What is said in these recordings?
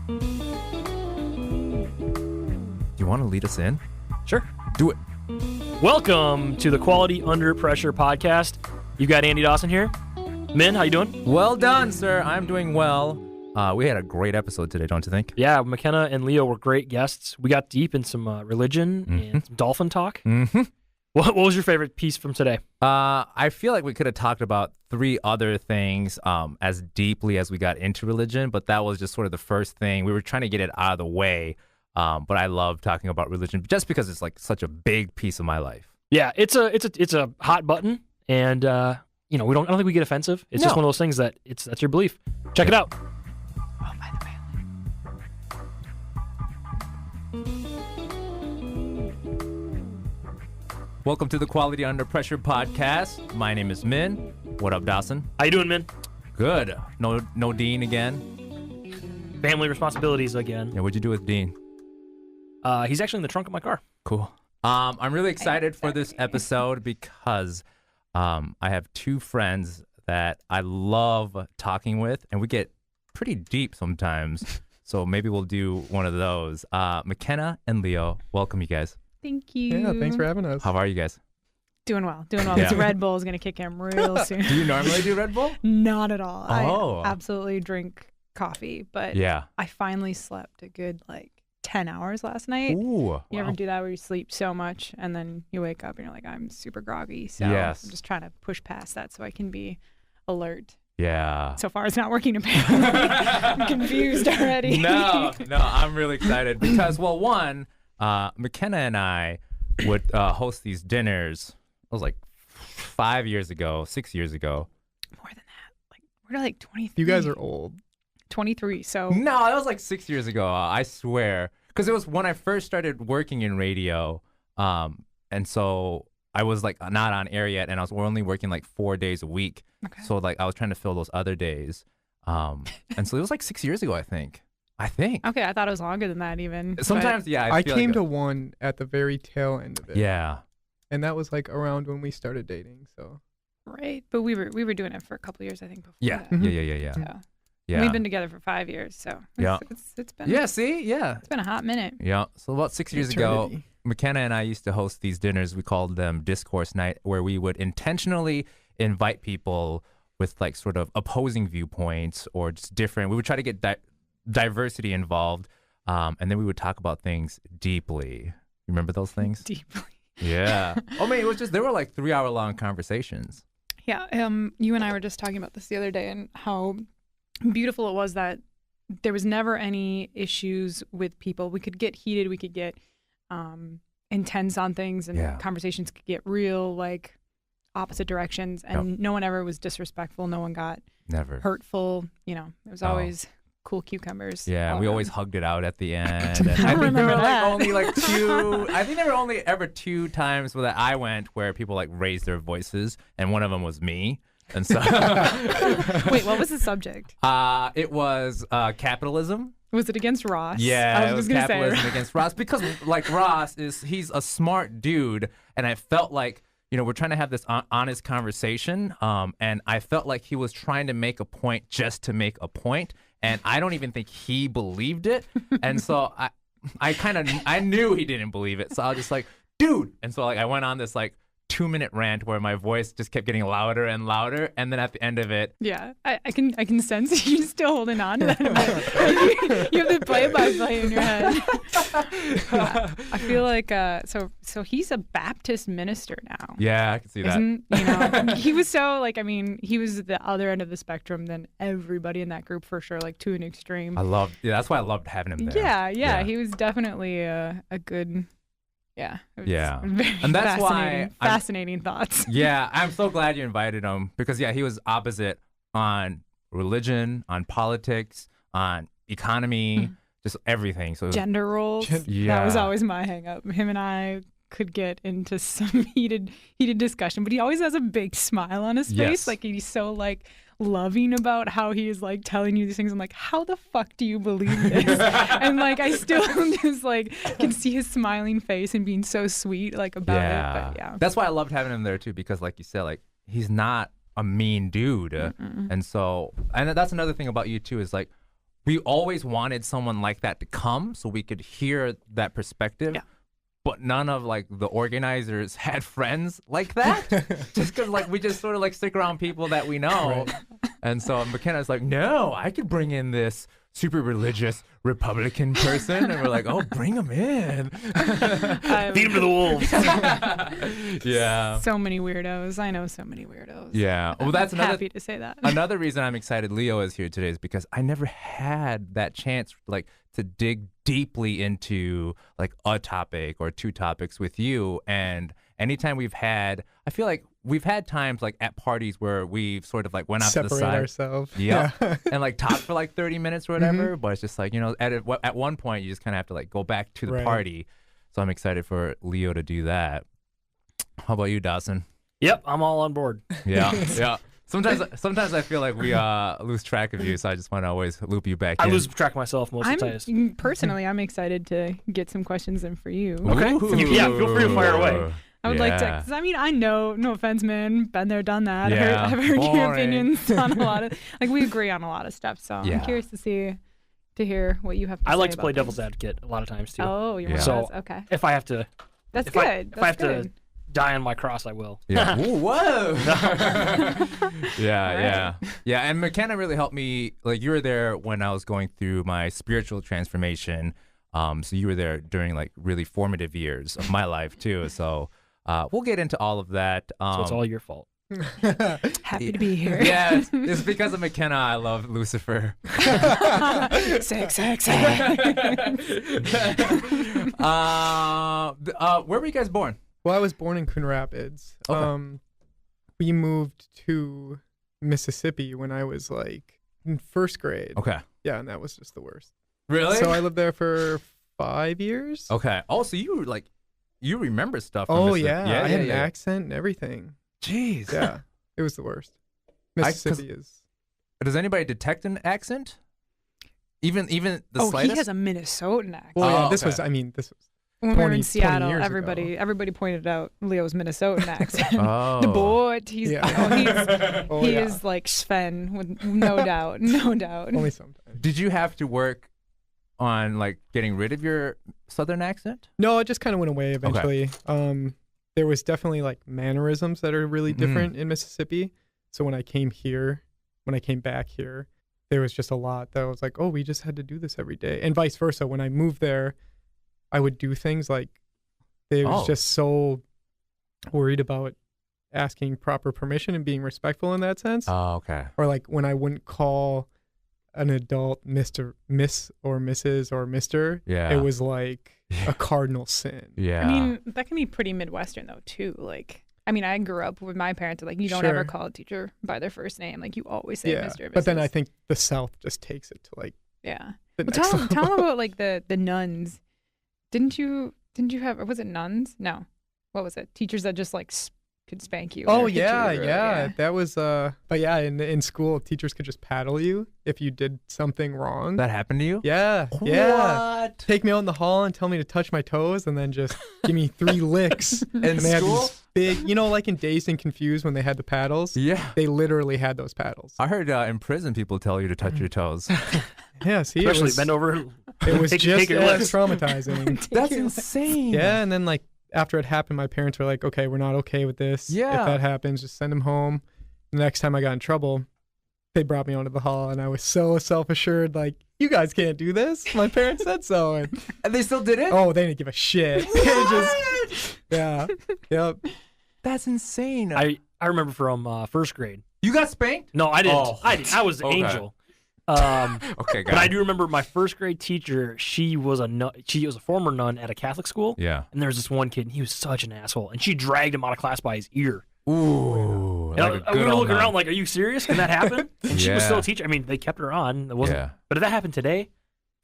Do you want to lead us in? Sure. Do it. Welcome to the Quality Under Pressure podcast. You got Andy Dawson here. Min, how you doing? Well done, sir. I'm doing well. We had a great episode today, don't you think? Yeah, McKenna and Leo were great guests. We got deep in some religion and some dolphin talk. Mm-hmm. What was your favorite piece from today? I feel like we could have talked about 3 other things as deeply as we got into religion, but that was just sort of the first thing. We were trying to get it out of the way, but I love talking about religion just because it's like such a big piece of my life. Yeah, it's a hot button, and I don't think we get offensive. It's just one of those things that's your belief. Check it out. Oh, by the way. Welcome to the Quality Under Pressure podcast. My name is Min. What up, Dawson? How you doing, Min? Good. No Dean again? Family responsibilities again. Yeah, what'd you do with Dean? He's actually in the trunk of my car. Cool. I'm really excited for this episode because I have 2 friends that I love talking with, and we get pretty deep sometimes. So maybe we'll do one of those. McKenna and Leo, welcome you guys. Thank you. Yeah, thanks for having us. How are you guys? Doing well. Yeah. This Red Bull is going to kick in real soon. Do you normally do Red Bull? Not at all. Oh. I absolutely drink coffee, but Yeah. I finally slept a good 10 hours last night. Ooh. You ever do that where you sleep so much and then you wake up and you're like, I'm super groggy. So Yes. I'm just trying to push past that so I can be alert. Yeah. So far, it's not working apparently. I'm confused already. No, I'm really excited because, well, one, McKenna and I would host these dinners. It was like 5 years ago, 6 years ago. More than that. We're 23. You guys are old. 23. So No, that was like 6 years ago, I swear. Because it was when I first started working in radio. And so I was not on air yet, and I was only working 4 days a week. Okay. So I was trying to fill those other days. And so it was 6 years ago, I think. Okay, I thought it was longer than that even. Sometimes, yeah. I came to one at the very tail end of it. Yeah. And that was around when we started dating. So. Right, but we were doing it for a couple of years, I think, before Yeah. that. Yeah. So, Yeah. we've been together for 5 years, so it's been It's been a hot minute. Yeah. So about 6 years ago, Eternity. McKenna and I used to host these dinners. We called them Discourse Night, where we would intentionally invite people with sort of opposing viewpoints or just different. We would try to get diversity involved, and then we would talk about things deeply. Remember those things? Deeply. Yeah. It was just, they were 3-hour-long conversations. Yeah, you and I were just talking about this the other day and how beautiful it was that there was never any issues with people. We could get heated, we could get intense on things, and conversations could get real, opposite directions, and no one ever was disrespectful. No one got Never hurtful. There was always cool cucumbers. Yeah, all we around. always hugged it out at the end. And I I think there remember were that. only 2. I think there were only ever 2 times that I went where people raised their voices, and one of them was me. And so, Wait, what was the subject? it was capitalism. Was it against Ross? Yeah, I was it was just gonna capitalism say. against Ross because Ross he's a smart dude, and I felt we're trying to have this honest conversation, and I felt like he was trying to make a point just to make a point, and I don't even think he believed it, and so I knew he didn't believe it, so I was just dude, and so I went on this 2-minute rant where my voice just kept getting louder and louder, and then at the end of it, Yeah, I can sense you still holding on to that. You have the play-by-play in your head. I feel like so he's a Baptist minister now. yeah, I can see that. He was so he was the other end of the spectrum than everybody in that group for sure, to an extreme. That's why I loved having him there. Yeah, he was definitely a good. Yeah. It was very And that's why fascinating thoughts. Yeah, I'm so glad you invited him because he was opposite on religion, on politics, on economy, just everything. So Gender roles. Yeah. That was always my hang up. Him and I could get into some heated discussion, but he always has a big smile on his face. Yes. He's so loving about how he is telling you these things. I'm how the fuck do you believe this? And I still just can see his smiling face and being so sweet about it. But yeah. That's why I loved having him there too, because like you said, he's not a mean dude. And so, and that's another thing about you too, is we always wanted someone like that to come so we could hear that perspective. Yeah. But none of like the organizers had friends like that. Just because like we just sort of like stick around people that we know. And so McKenna's like, no, I could bring in this super religious Republican person. And we're like, oh, bring him in. Feed him to the wolves. Yeah. So many weirdos. I know so many weirdos. Yeah. Well, that's I'm another happy to say that. another reason I'm excited Leo is here today is because I never had that chance like to dig deeply into like a topic or two topics with you. And anytime I feel like we've had times like at parties where we've sort of like went off to the Separate side. ourselves. Yeah. Yeah. And like talk for like 30 minutes or whatever. But it's just like, at one point you just kind of have to like go back to the Right. party. So I'm excited for Leo to do that. How about you, Dawson? Yep, I'm all on board. Yeah. Yeah. Sometimes I feel like we lose track of you, so I just want to always loop you back I in. lose track of myself most of the time. Personally, I'm excited to get some questions in for you. Okay. Yeah, feel free to fire away. I would like to, because I mean, I know, no offense, man, been there, done that. Yeah, I've heard your boring. opinions on a lot of, like, we agree on a lot of stuff. So Yeah. I'm curious to hear what you have to say. I like to about play things. devil's advocate a lot of times too. Oh, you're Yeah. one of So- those? Okay. If I have to, That's if good. if I have That's to die on my cross, I will. Yeah. Ooh, whoa. Yeah, All yeah. Yeah, and McKenna really helped me. Like, you were there when I was going through my spiritual transformation. So you were there during, like, really formative years of my life, too. So we'll get into all of that. So it's all your fault. Happy to be here. Yeah, it's because of McKenna I love Lucifer. Sex. Where were you guys born? Well, I was born in Coon Rapids. Okay. We moved to Mississippi when I was like in first grade. Okay. Yeah, and that was just the worst. Really? So I lived there for 5 years. Okay. Oh, so you remember stuff from Oh Mississippi. yeah, I had an accent and everything. Jeez. Yeah, it was the worst. 'cause- Mississippi is. Does anybody detect an accent? Even the Oh, slightest? he has a Minnesotan accent. Well, yeah, Oh, this okay. was. I mean, this was. When we were 20 in Seattle, years ago. everybody pointed out Leo's Minnesotan accent. Oh. The boy, he's Yeah. Oh, he yeah. is like Sven, with no doubt, no doubt. Only sometimes. Did you have to work on like getting rid of your southern accent? No, it just kind of went away eventually. There was definitely like mannerisms that are really different in Mississippi. So when I came back here, there was just a lot that I was like, oh, we just had to do this every day. And vice versa. When I moved there, I would do things like they was just so worried about asking proper permission and being respectful in that sense. Oh, okay. Or like when I wouldn't call an adult Mr., Miss or Mrs. or Mr., Yeah. it was like a cardinal sin. Yeah. I mean, that can be pretty Midwestern though too. Like, I mean, I grew up with my parents. Like, you don't ever Sure. call a teacher by their first name. Like, you always say Yeah. Mr. But then Mrs.. I think the South just takes it to like yeah. the Well, next tell level. them about like the nuns. Didn't you have? Or was it nuns? No. What was it? Teachers that just like could spank you. Oh or hit yeah, you or- yeah. That was but yeah, in school teachers could just paddle you if you did something wrong. that happened to you? Yeah. Yeah. What? Take me out in the hall and tell me to touch my toes and then just give me 3 licks. In And they had school? these big, like in Dazed and Confused when they had the paddles. Yeah. They literally had those paddles. I heard in prison people tell you to touch your toes. Yeah, see, Especially it was, bend over. it was take just your as licks. traumatizing. That's insane. Yeah, and then like after it happened, my parents were like, "Okay, we're not okay with this. Yeah. If that happens, just send him home." The next time I got in trouble, they brought me onto the hall, and I was so self-assured, like, "You guys can't do this. My parents said so." And And they still did it? oh, they didn't give a shit. They just, yeah, yep. That's insane. I remember from first grade. You got spanked? No, I didn't. Oh. I didn't. I was an Okay. angel. Okay, But I do remember my first grade teacher. She was a nun, she was a former nun at a Catholic school. Yeah. And there was this one kid, and he was such an asshole. And she dragged him out of class by his ear. Ooh. And Like a we good were old looking nun. around like, "Are you serious? Can that happen?" And she was Yeah. still a teacher. I mean, they kept her on. It wasn't. Yeah. But if that happened today,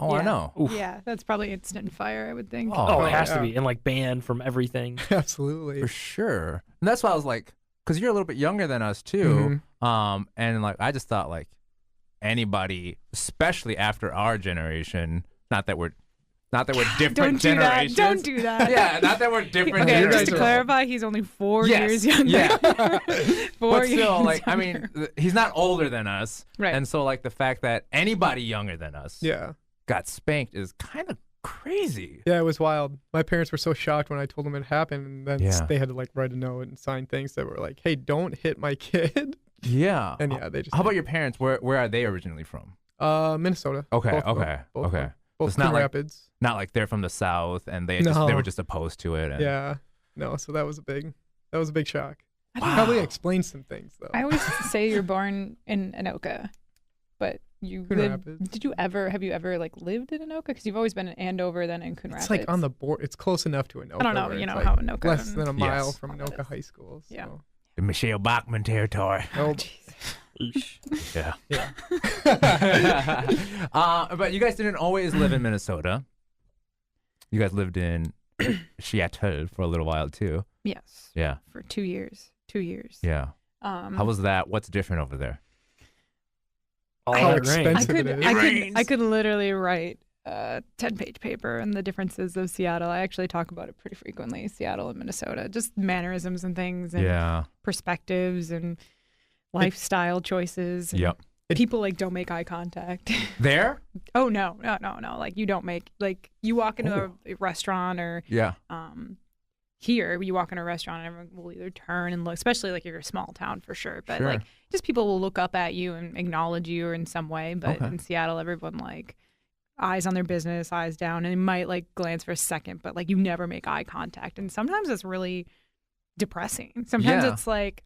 Oh, I Yeah. know. oof. Yeah, that's probably instant fire, I would think. Oh, it has yeah. to be, and like banned from everything. Absolutely. For sure. And that's why I was like, because you're a little bit younger than us too. And like, I just thought like anybody, especially after our generation, not that we're Not that we're different generations. Don't do that. Yeah, not that we're different Okay, generations. just to clarify, he's only 4 Yes, years younger. yeah. 4 But years still, like, I younger. mean, he's not older than us. Right. And so, like, the fact that anybody younger than us Yeah. got spanked is kind of crazy. Yeah, it was wild. My parents were so shocked when I told them it happened, and then Yeah. they had to like write a note and sign things that were like, "Hey, don't hit my kid." Yeah. And yeah, they just. How about your parents? Where are they originally from? Minnesota. Okay, Both of them. okay, Both of okay. them. Both It's not Coon like- Rapids. Not like they're from the South and they No. were just opposed to it. And, Yeah. No, so that was a big shock. Wow. Probably explained some things though. I always say you're born in Anoka, but you Coon lived. Rapids. Have you ever like lived in Anoka? Because you've always been in Andover, then in Coon It's Rapids. like on the board. It's close enough to Anoka. I don't know, where you it's know like how Anoka less and than a mile Yes. from all that Anoka is. High School. So. Yeah. The Michelle Bachman territory. Oh, Yeah. yeah. But you guys didn't always live in Minnesota. You guys lived in Seattle for a little while too. Yes, Yeah. for 2 years. 2 years. Yeah. How was that? What's different over there? All How that expensive rain. I could literally write a 10-page paper on the differences of Seattle. I actually talk about it pretty frequently, Seattle and Minnesota, just mannerisms and things and Yeah. perspectives and lifestyle choices. And Yep. People like don't make eye contact. There? Oh no. Like you don't make, like you walk into Oh. a restaurant or Yeah. here you walk in a restaurant and everyone will either turn and look, especially like if you're a small town for sure, but Sure. like just people will look up at you and acknowledge you or in some way. But Okay. in Seattle, everyone like eyes on their business, eyes down, and it might like glance for a second, but like you never make eye contact. And sometimes it's really depressing. Sometimes Yeah. it's like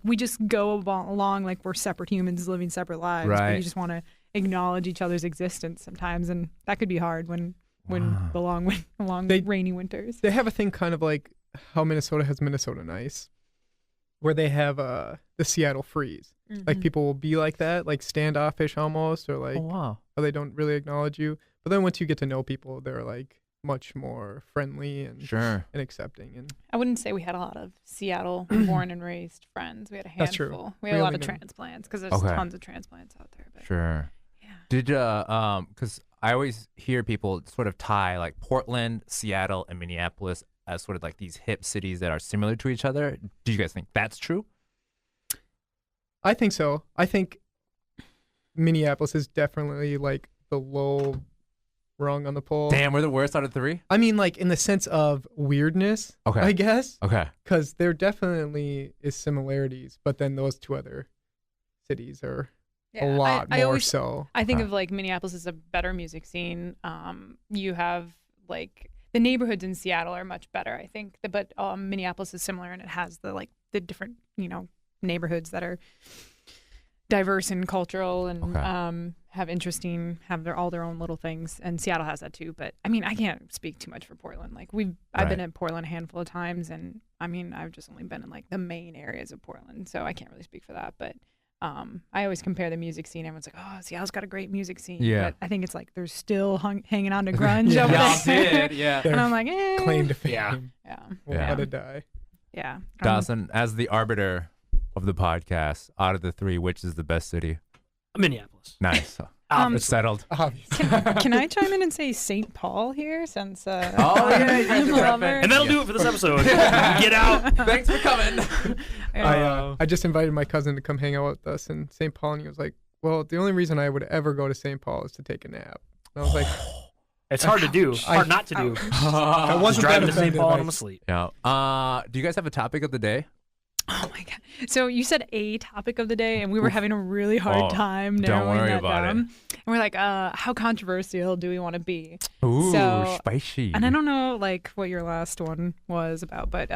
we just go along like we're separate humans living separate lives, but Right. you just want to acknowledge each other's existence sometimes, and that could be hard when Wow. the long They- rainy winters. They have a thing kind of like how Minnesota has Minnesota Nice, where they have the Seattle Freeze. Like Mhm. people will be like that, like standoffish almost, or like Oh wow. how they don't really acknowledge you. But then once you get to know people, they're like much more friendly and Sure. and accepting. And I wouldn't say we had a lot of Seattle born and raised friends. We had a handful. That's true. We had We a lot only of knew- transplants because there's Okay. tons of transplants out there. But Sure. yeah. Did because I always hear people sort of tie like Portland, Seattle, and Minneapolis as sort of like these hip cities that are similar to each other. Do you guys think that's true? I think so. I think Minneapolis is definitely like the low rung on the pole. Damn, we're the worst out of three. I mean, like in the sense of weirdness, Okay. I guess, Okay. because there definitely is similarities, but then those two other cities are a lot I more always, so. I think Okay. of like Minneapolis as a better music scene. You have like the neighborhoods in Seattle are much better, I think. But Minneapolis is similar, and it has the different neighborhoods that are diverse and cultural and Okay. have all their own little things. And Seattle has that too. But I mean, I can't speak too much for Portland. Like I've been Right. in Portland a handful of times, and I mean, I've just only been in like the main areas of Portland, so I can't really speak for that. But I always compare the music scene. Everyone's like, "Oh, Seattle's got a great music scene." Yeah. But I think it's like they're still hanging on to grunge Yeah. over Y'all there. did, yeah. And I'm like, Claim to fame. Yeah. yeah, Won't Yeah. let it die. yeah. Dawson, as the arbiter of the podcast, out of the three, which is the best city? Minneapolis. Nice. Um, It's settled. Obviously. Can I chime in and say St. Paul here since Oh, yeah, you guys I'm are a lover? repping. And that'll do it for this episode. Get out. Thanks for coming. I just invited my cousin to come hang out with us in St. Paul, and he was like, "Well, the only reson I would ever go to St. Paul is to take a nap." And I was like, It's hard to do. Hard not to do. "I Just wasn't driving that to St. offended. Paul and I- I'm asleep. Yeah. Do you guys have a topic of the day? Oh my god! So you said a topic of the day, and we were having a really hard Oh, time don't narrowing worry that about it. down. And we're like, how controversial do we want to be? Ooh, So- spicy. And I don't know like what your last one was about, but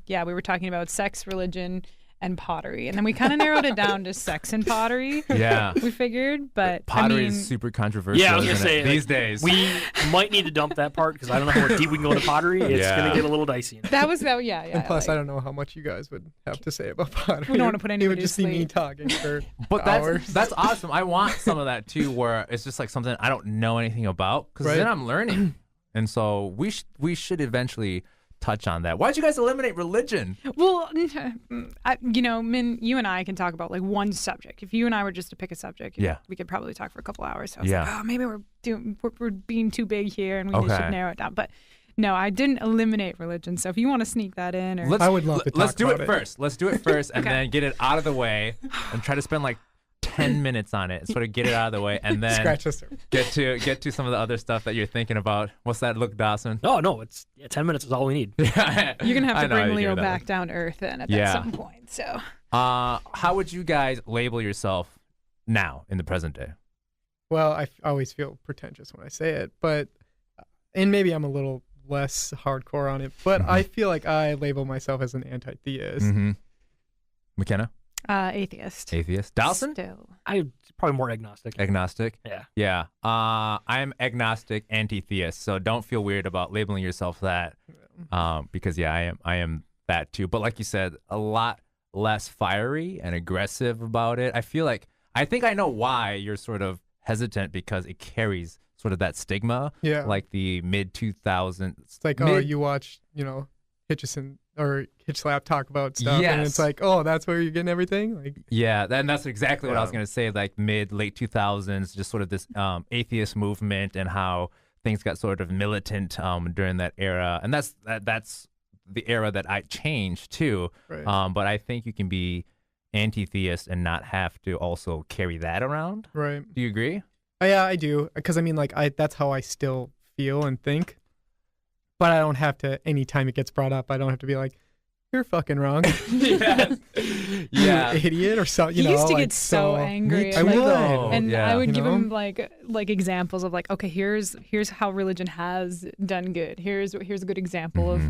yeah, we were talking about sex, religion, and pottery, and then we kind of narrowed it down to sex and pottery. Yeah. We figured, but Pottery I mean, is super controversial. Yeah, I was gonna isn't it, say, these like, days. We might need to dump that part because I don't know how deep we can go into pottery. It's Yeah. gonna get a little dicey. that. Yeah. And plus, like, I don't know how much you guys would have to say about pottery. We don't wanna put It anybody would to just be me sleep. talking for But hours. that's awesome. I want some of that too, where it's just like something I don't know anything about, because Right. then I'm learning. And so we should eventually touch on that. Why'd you guys eliminate religion? Well, Min, you and I can talk about like one subject. If you and I were just to pick a subject, we could probably talk for a couple hours. So I was like, oh, maybe we're being too big here, and we should narrow it down. But no, I didn't eliminate religion. So if you want to sneak that in, or I would love to talk Let's do about it first. Let's do it first, and then get it out of the way, and try to spend like 10 minutes on it, sort of get it out of the way, and then get to some of the other stuff that you're thinking about. What's that look, Dawson? No, it's 10 minutes is all we need. You're gonna have to bring Leo back down to earth then at some point. So, how would you guys label yourself now in the present day? Well, I always feel pretentious when I say it, and maybe I'm a little less hardcore on it, but I feel like I label myself as an anti-theist. McKenna? Atheist. Dawson? Still. I'm probably more agnostic. Yeah. I'm agnostic, anti-theist. So don't feel weird about labeling yourself that, because I am that too. But like you said, a lot less fiery and aggressive about it. I think I know why you're sort of hesitant, because it carries sort of that stigma. Yeah. Like the mid 2000s. It's like, you watch, Hitchison or Hitch Slap talk about stuff, and it's like, that's where you're getting everything. Like, and that's exactly what I was gonna say. Like late 2000s, just sort of this atheist movement, and how things got sort of militant during that era, and that's the era that I changed too. Right. But I think you can be anti-theist and not have to also carry that around. Right. Do you agree? Yeah, I do, because I mean, like, that's how I still feel and think. But I don't have to, anytime it gets brought up, I don't have to be like, you're fucking wrong. You idiot, or so. He used to get so angry. I would. And I would give him like examples of like, okay, here's how religion has done good. Here's a good example of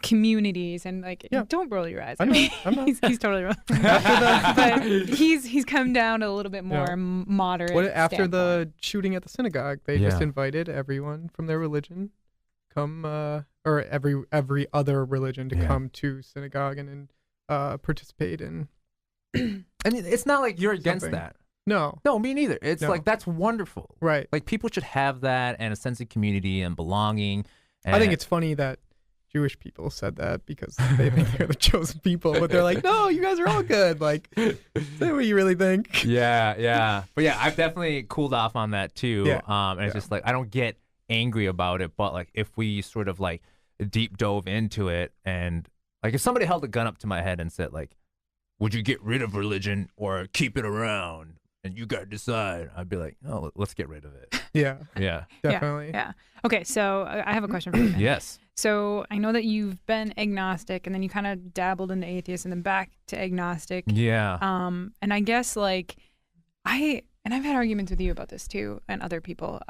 communities, and like, don't roll your eyes. I'm not. He's totally wrong. But he's come down to a little bit more moderate. After the shooting at the synagogue, they just invited everyone from their religion or every other religion to come to synagogue and participate in. And it's not like you're against that. No, me neither. It's like, that's wonderful. Right. Like, people should have that, and a sense of community and belonging. And I think it's funny that Jewish people said that, because they think they're the chosen people, but they're like, no, you guys are all good. Like, is that what you really think? Yeah. But I've definitely cooled off on that too. And it's just like, I don't get angry about it, but like, if we sort of like deep dove into it, and like, if somebody held a gun up to my head and said like, would you get rid of religion or keep it around, and you gotta decide, I'd be like, oh, let's get rid of it. Yeah Definitely. Yeah. Okay, so I have a question for you. Yes. So I know that you've been agnostic, and then you kind of dabbled into atheist, and then back to agnostic. Yeah. And I guess like I've had arguments with you about this too, and other people.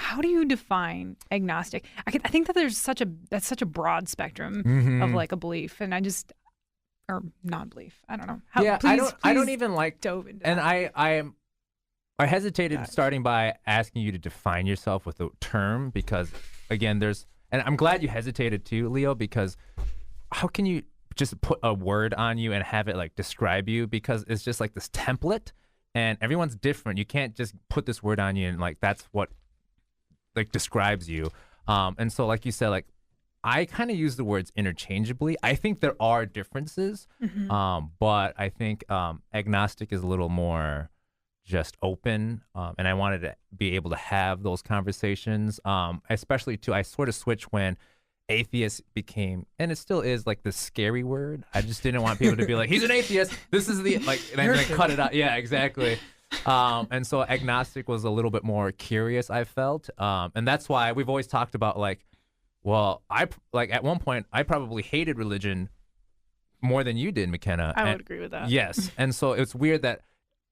How do you define agnostic? I think that that's such a broad spectrum of like a belief, and or non-belief. I don't know. I don't even like dove into and that. I hesitated starting by asking you to define yourself with a term, because again, and I'm glad you hesitated too, Leo, because how can you just put a word on you and have it like describe you? Because it's just like this template, and everyone's different. You can't just put this word on you and like, that's what like describes you. And so like you said, like, I kind of use the words interchangeably. I think there are differences, but I think agnostic is a little more just open, and I wanted to be able to have those conversations, especially too. I sort of switched when atheist became, and it still is, like the scary word. I just didn't want people to be like, he's an atheist. This is the like, and I'm gonna cut it out. Yeah, exactly. And so agnostic was a little bit more curious, I felt, and that's why we've always talked about like, well, at one point I probably hated religion more than you did, McKenna. I would agree with that. Yes, and so it's weird that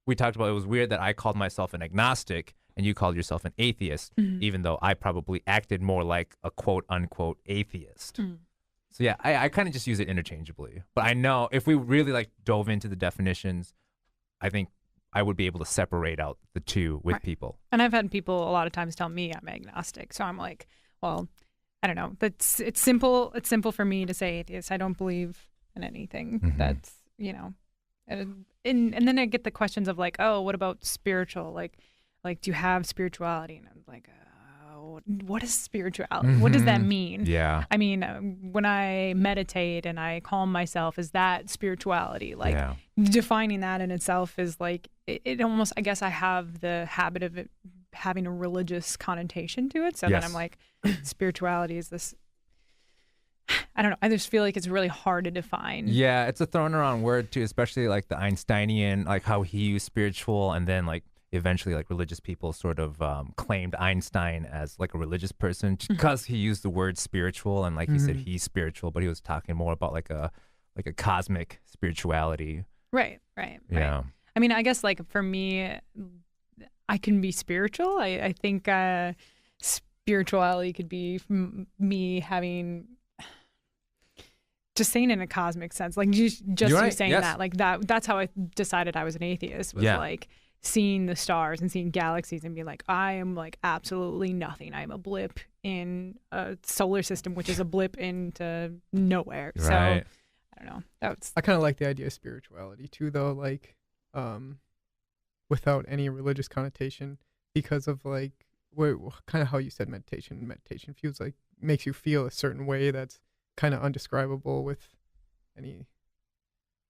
we talked about, it was weird that I called myself an agnostic and you called yourself an atheist, even though I probably acted more like a quote unquote atheist. So yeah, I kind of just use it interchangeably. But I know if we really like dove into the definitions, I think I would be able to separate out the two with people. And I've had people a lot of times tell me I'm agnostic. So I'm like, well, I don't know. It's simple. It's simple for me to say atheist. I don't believe in anything. That's, and then I get the questions of like, oh, what about spiritual? Like, do you have spirituality? And I'm like, what is spirituality? What does that mean? Yeah. I mean, when I meditate and I calm myself, is that spirituality? Like defining that in itself is like, it almost, I guess I have the habit of it having a religious connotation to it. So then I'm like, spirituality is this, I don't know. I just feel like it's really hard to define. Yeah, it's a thrown around word too, especially like the Einsteinian, like how he used spiritual, and then like eventually like religious people sort of claimed Einstein as like a religious person because he used the word spiritual, and like he said he's spiritual, but he was talking more about like a cosmic spirituality. Right. Yeah. I mean, I guess like for me, I can be spiritual. I think spirituality could be me having, just saying in a cosmic sense, like just you saying that, like that's how I decided I was an atheist, was like seeing the stars and seeing galaxies and being like, I am like absolutely nothing. I am a blip in a solar system, which is a blip into nowhere. So I don't know. I kind of like the idea of spirituality too, though, like without any religious connotation, because of like kind of how you said meditation. Meditation feels like, makes you feel a certain way that's kind of undescribable with any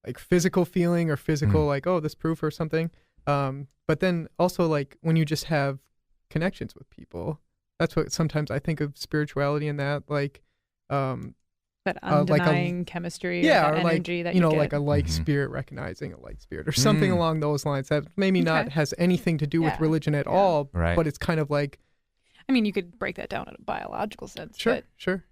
like physical feeling or physical like, oh, this proof or something. But then also like when you just have connections with people, that's what sometimes I think of spirituality in that, like that undenying chemistry, or that energy that you know, get. like a like spirit recognizing a like spirit or something along those lines that maybe not has anything to do with religion at all, but it's kind of like, I mean, you could break that down in a biological sense. Sure,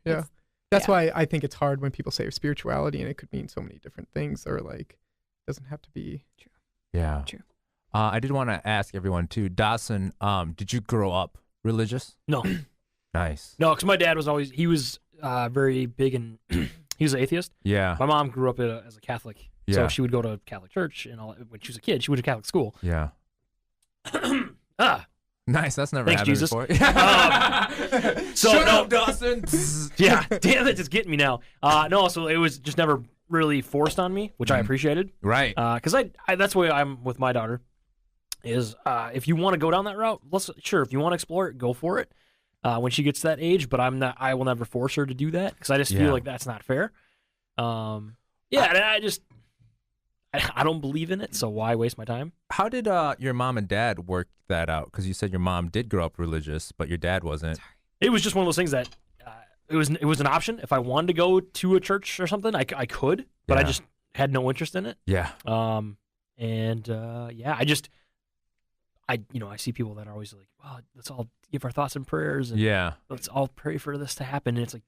yeah. That's why I think it's hard when people say spirituality, and it could mean so many different things, or like doesn't have to be true. Yeah, true. I did want to ask everyone too, Dawson, did you grow up religious? No. Nice. No, because my dad was always, he was very big and he was an atheist. Yeah. My mom grew up as a Catholic, so she would go to Catholic church, and all, when she was a kid, she went to Catholic school. Yeah. Nice. That's never Thanks, happened Jesus. before. So Shut no, up, Dawson. Yeah, damn it, it's getting me now. No, so it was just never really forced on me, which I appreciated. Right. Because that's the way I'm with my daughter. Is if you want to go down that route, sure. If you want to explore it, go for it. When she gets to that age, but I will never force her to do that, because I just feel like that's not fair. And I don't believe in it, so why waste my time? How did your mom and dad work that out? Because you said your mom did grow up religious, but your dad wasn't. It was just one of those things that it was an option. If I wanted to go to a church or something, I could, but I just had no interest in it. Yeah. I see people that are always like, well, let's all give our thoughts and prayers, and let's all pray for this to happen. And it's like,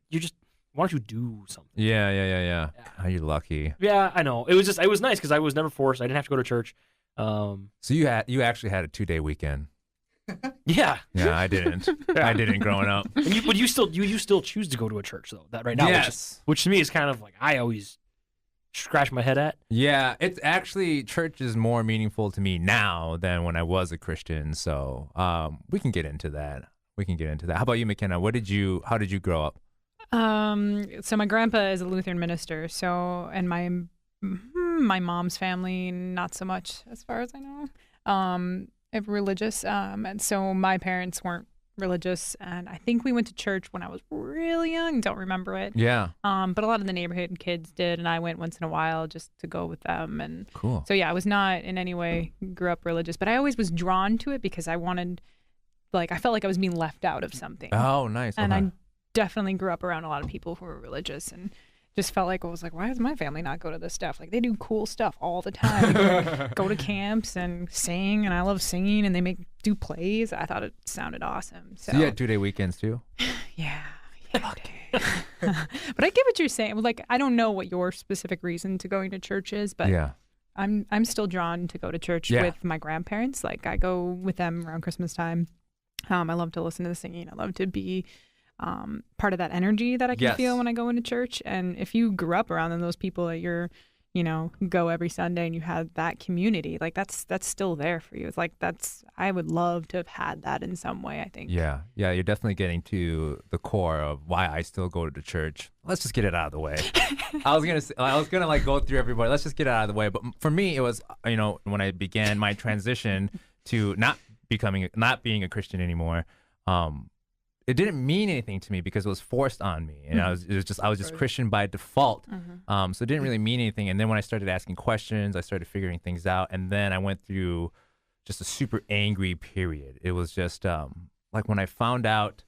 why don't you do something? Yeah. Are you lucky? Yeah, I know. It was nice because I was never forced. I didn't have to go to church. So you actually had a 2-day weekend. Yeah. Yeah, I didn't. I didn't growing up. But you still choose to go to a church though. That right now, yes. Which to me is kind of like I always scratch my head at. Yeah, it's actually, church is more meaningful to me now than when I was a Christian. So we can get into that. How about you, McKenna? How did you grow up? So my grandpa is a Lutheran minister. So, and my mom's family, not so much as far as I know, religious. And so my parents weren't religious, and I think we went to church when I was really young. Don't remember it. Yeah. But a lot of the neighborhood kids did, and I went once in a while just to go with them. And cool. So yeah, I was not in any way grew up religious, but I always was drawn to it because I felt like I was being left out of something. Oh, nice. And I definitely grew up around a lot of people who were religious, and just felt like I was like, why does my family not go to this stuff? Like, they do cool stuff all the time. They go to camps and sing, and I love singing, and they do plays. I thought it sounded awesome. So you had 2-day weekends too? Yeah. Okay. But I get what you're saying. Like, I don't know what your specific reason to going to church is, but I'm still drawn to go to church with my grandparents. Like, I go with them around Christmas time. I love to listen to the singing. I love to be part of that energy that I can feel when I go into church. And if you grew up around those people that you're, go every Sunday and you had that community, like that's still there for you. It's like I would love to have had that in some way, I think. Yeah, you're definitely getting to the core of why I still go to church. Let's just get it out of the way. I was gonna like go through everybody. Let's just get it out of the way. But for me, it was when I began my transition to not being a Christian anymore. it didn't mean anything to me because it was forced on me, and I was just Christian by default. So it didn't really mean anything. And then when I started asking questions, I started figuring things out, and then I went through just a super angry period. It was just like when I found out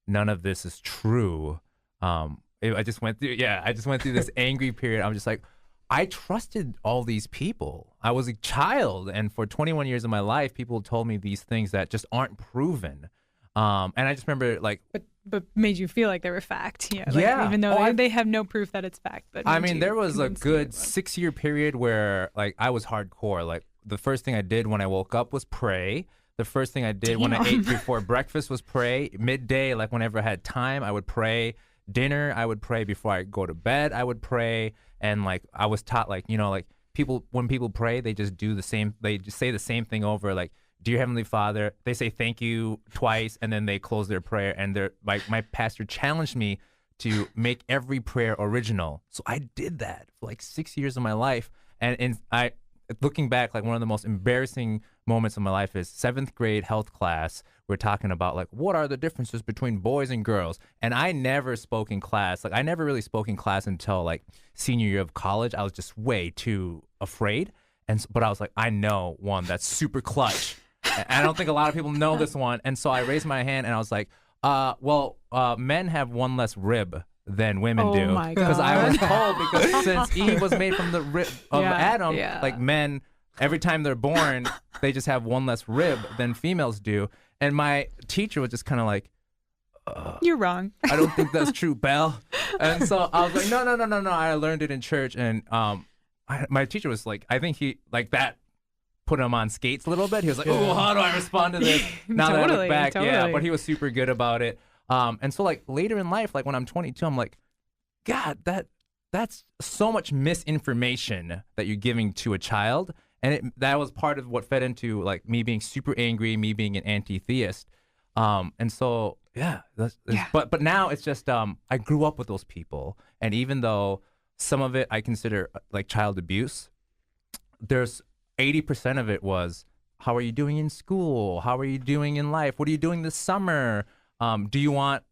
none of this is true. I just went through this angry period. I'm just like, I trusted all these people. I was a child, and for 21 years of my life, people told me these things that just aren't proven. And I just remember like, but made you feel like they were fact. Even though they have no proof that it's fact. But I mean, there was a good 6-year period where like I was hardcore. Like the first thing I did when I woke up was pray. The first thing I did when I ate before breakfast was pray. Midday, like whenever I had time, I would pray. Dinner, I would pray. Before I go to bed, I would pray. And like I was taught, like, you know, like when people pray, they just do the same. They just say the same thing over, like, "Dear Heavenly Father." They say thank you twice, and then they close their prayer. And my pastor challenged me to make every prayer original. So I did that for like 6 years of my life. And looking back, like one of the most embarrassing moments of my life is 7th grade health class. We're talking about like, what are the differences between boys and girls? And I never spoke in class. Like I never really spoke in class until like senior year of college. I was just way too afraid. But I was like, I know one that's super clutch. And I don't think a lot of people know this one. And so I raised my hand and I was like, men have one less rib than women do. My God. Because I was told, because since Eve was made from the rib of Adam, like men, every time they're born, they just have one less rib than females do. And my teacher was just kind of like, you're wrong. I don't think that's true, Belle. And so I was like, no. I learned it in church. And my teacher was like, I think he, like that put him on skates a little bit. He was like, oh, how do I respond to this? Now that I look back, but he was super good about it. And so like later in life, like when I'm 22, I'm like, God, that's so much misinformation that you're giving to a child. And that was part of what fed into like me being super angry, me being an anti-theist. And so, but now it's just, I grew up with those people. And even though some of it I consider like child abuse, there's 80% of it was, how are you doing in school? How are you doing in life? What are you doing this summer? Do you want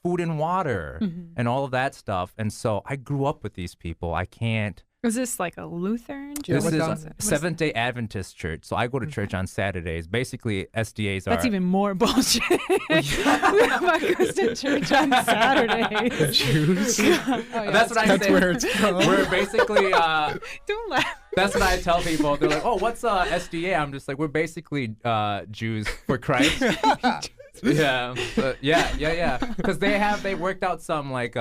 food and water? And all of that stuff. And so I grew up with these people. I can't. Was this like a Lutheran church? This is a Seventh-day Adventist church. So I go to church on Saturdays. Basically, SDAs are... That's even more bullshit. We have a Christian church on Saturdays. The Jews? That's what I say. That's where it's from. We're basically... Don't laugh. That's what I tell people. They're like, oh, what's SDA? I'm just like, we're basically Jews for Christ. Yeah. Because they worked out some like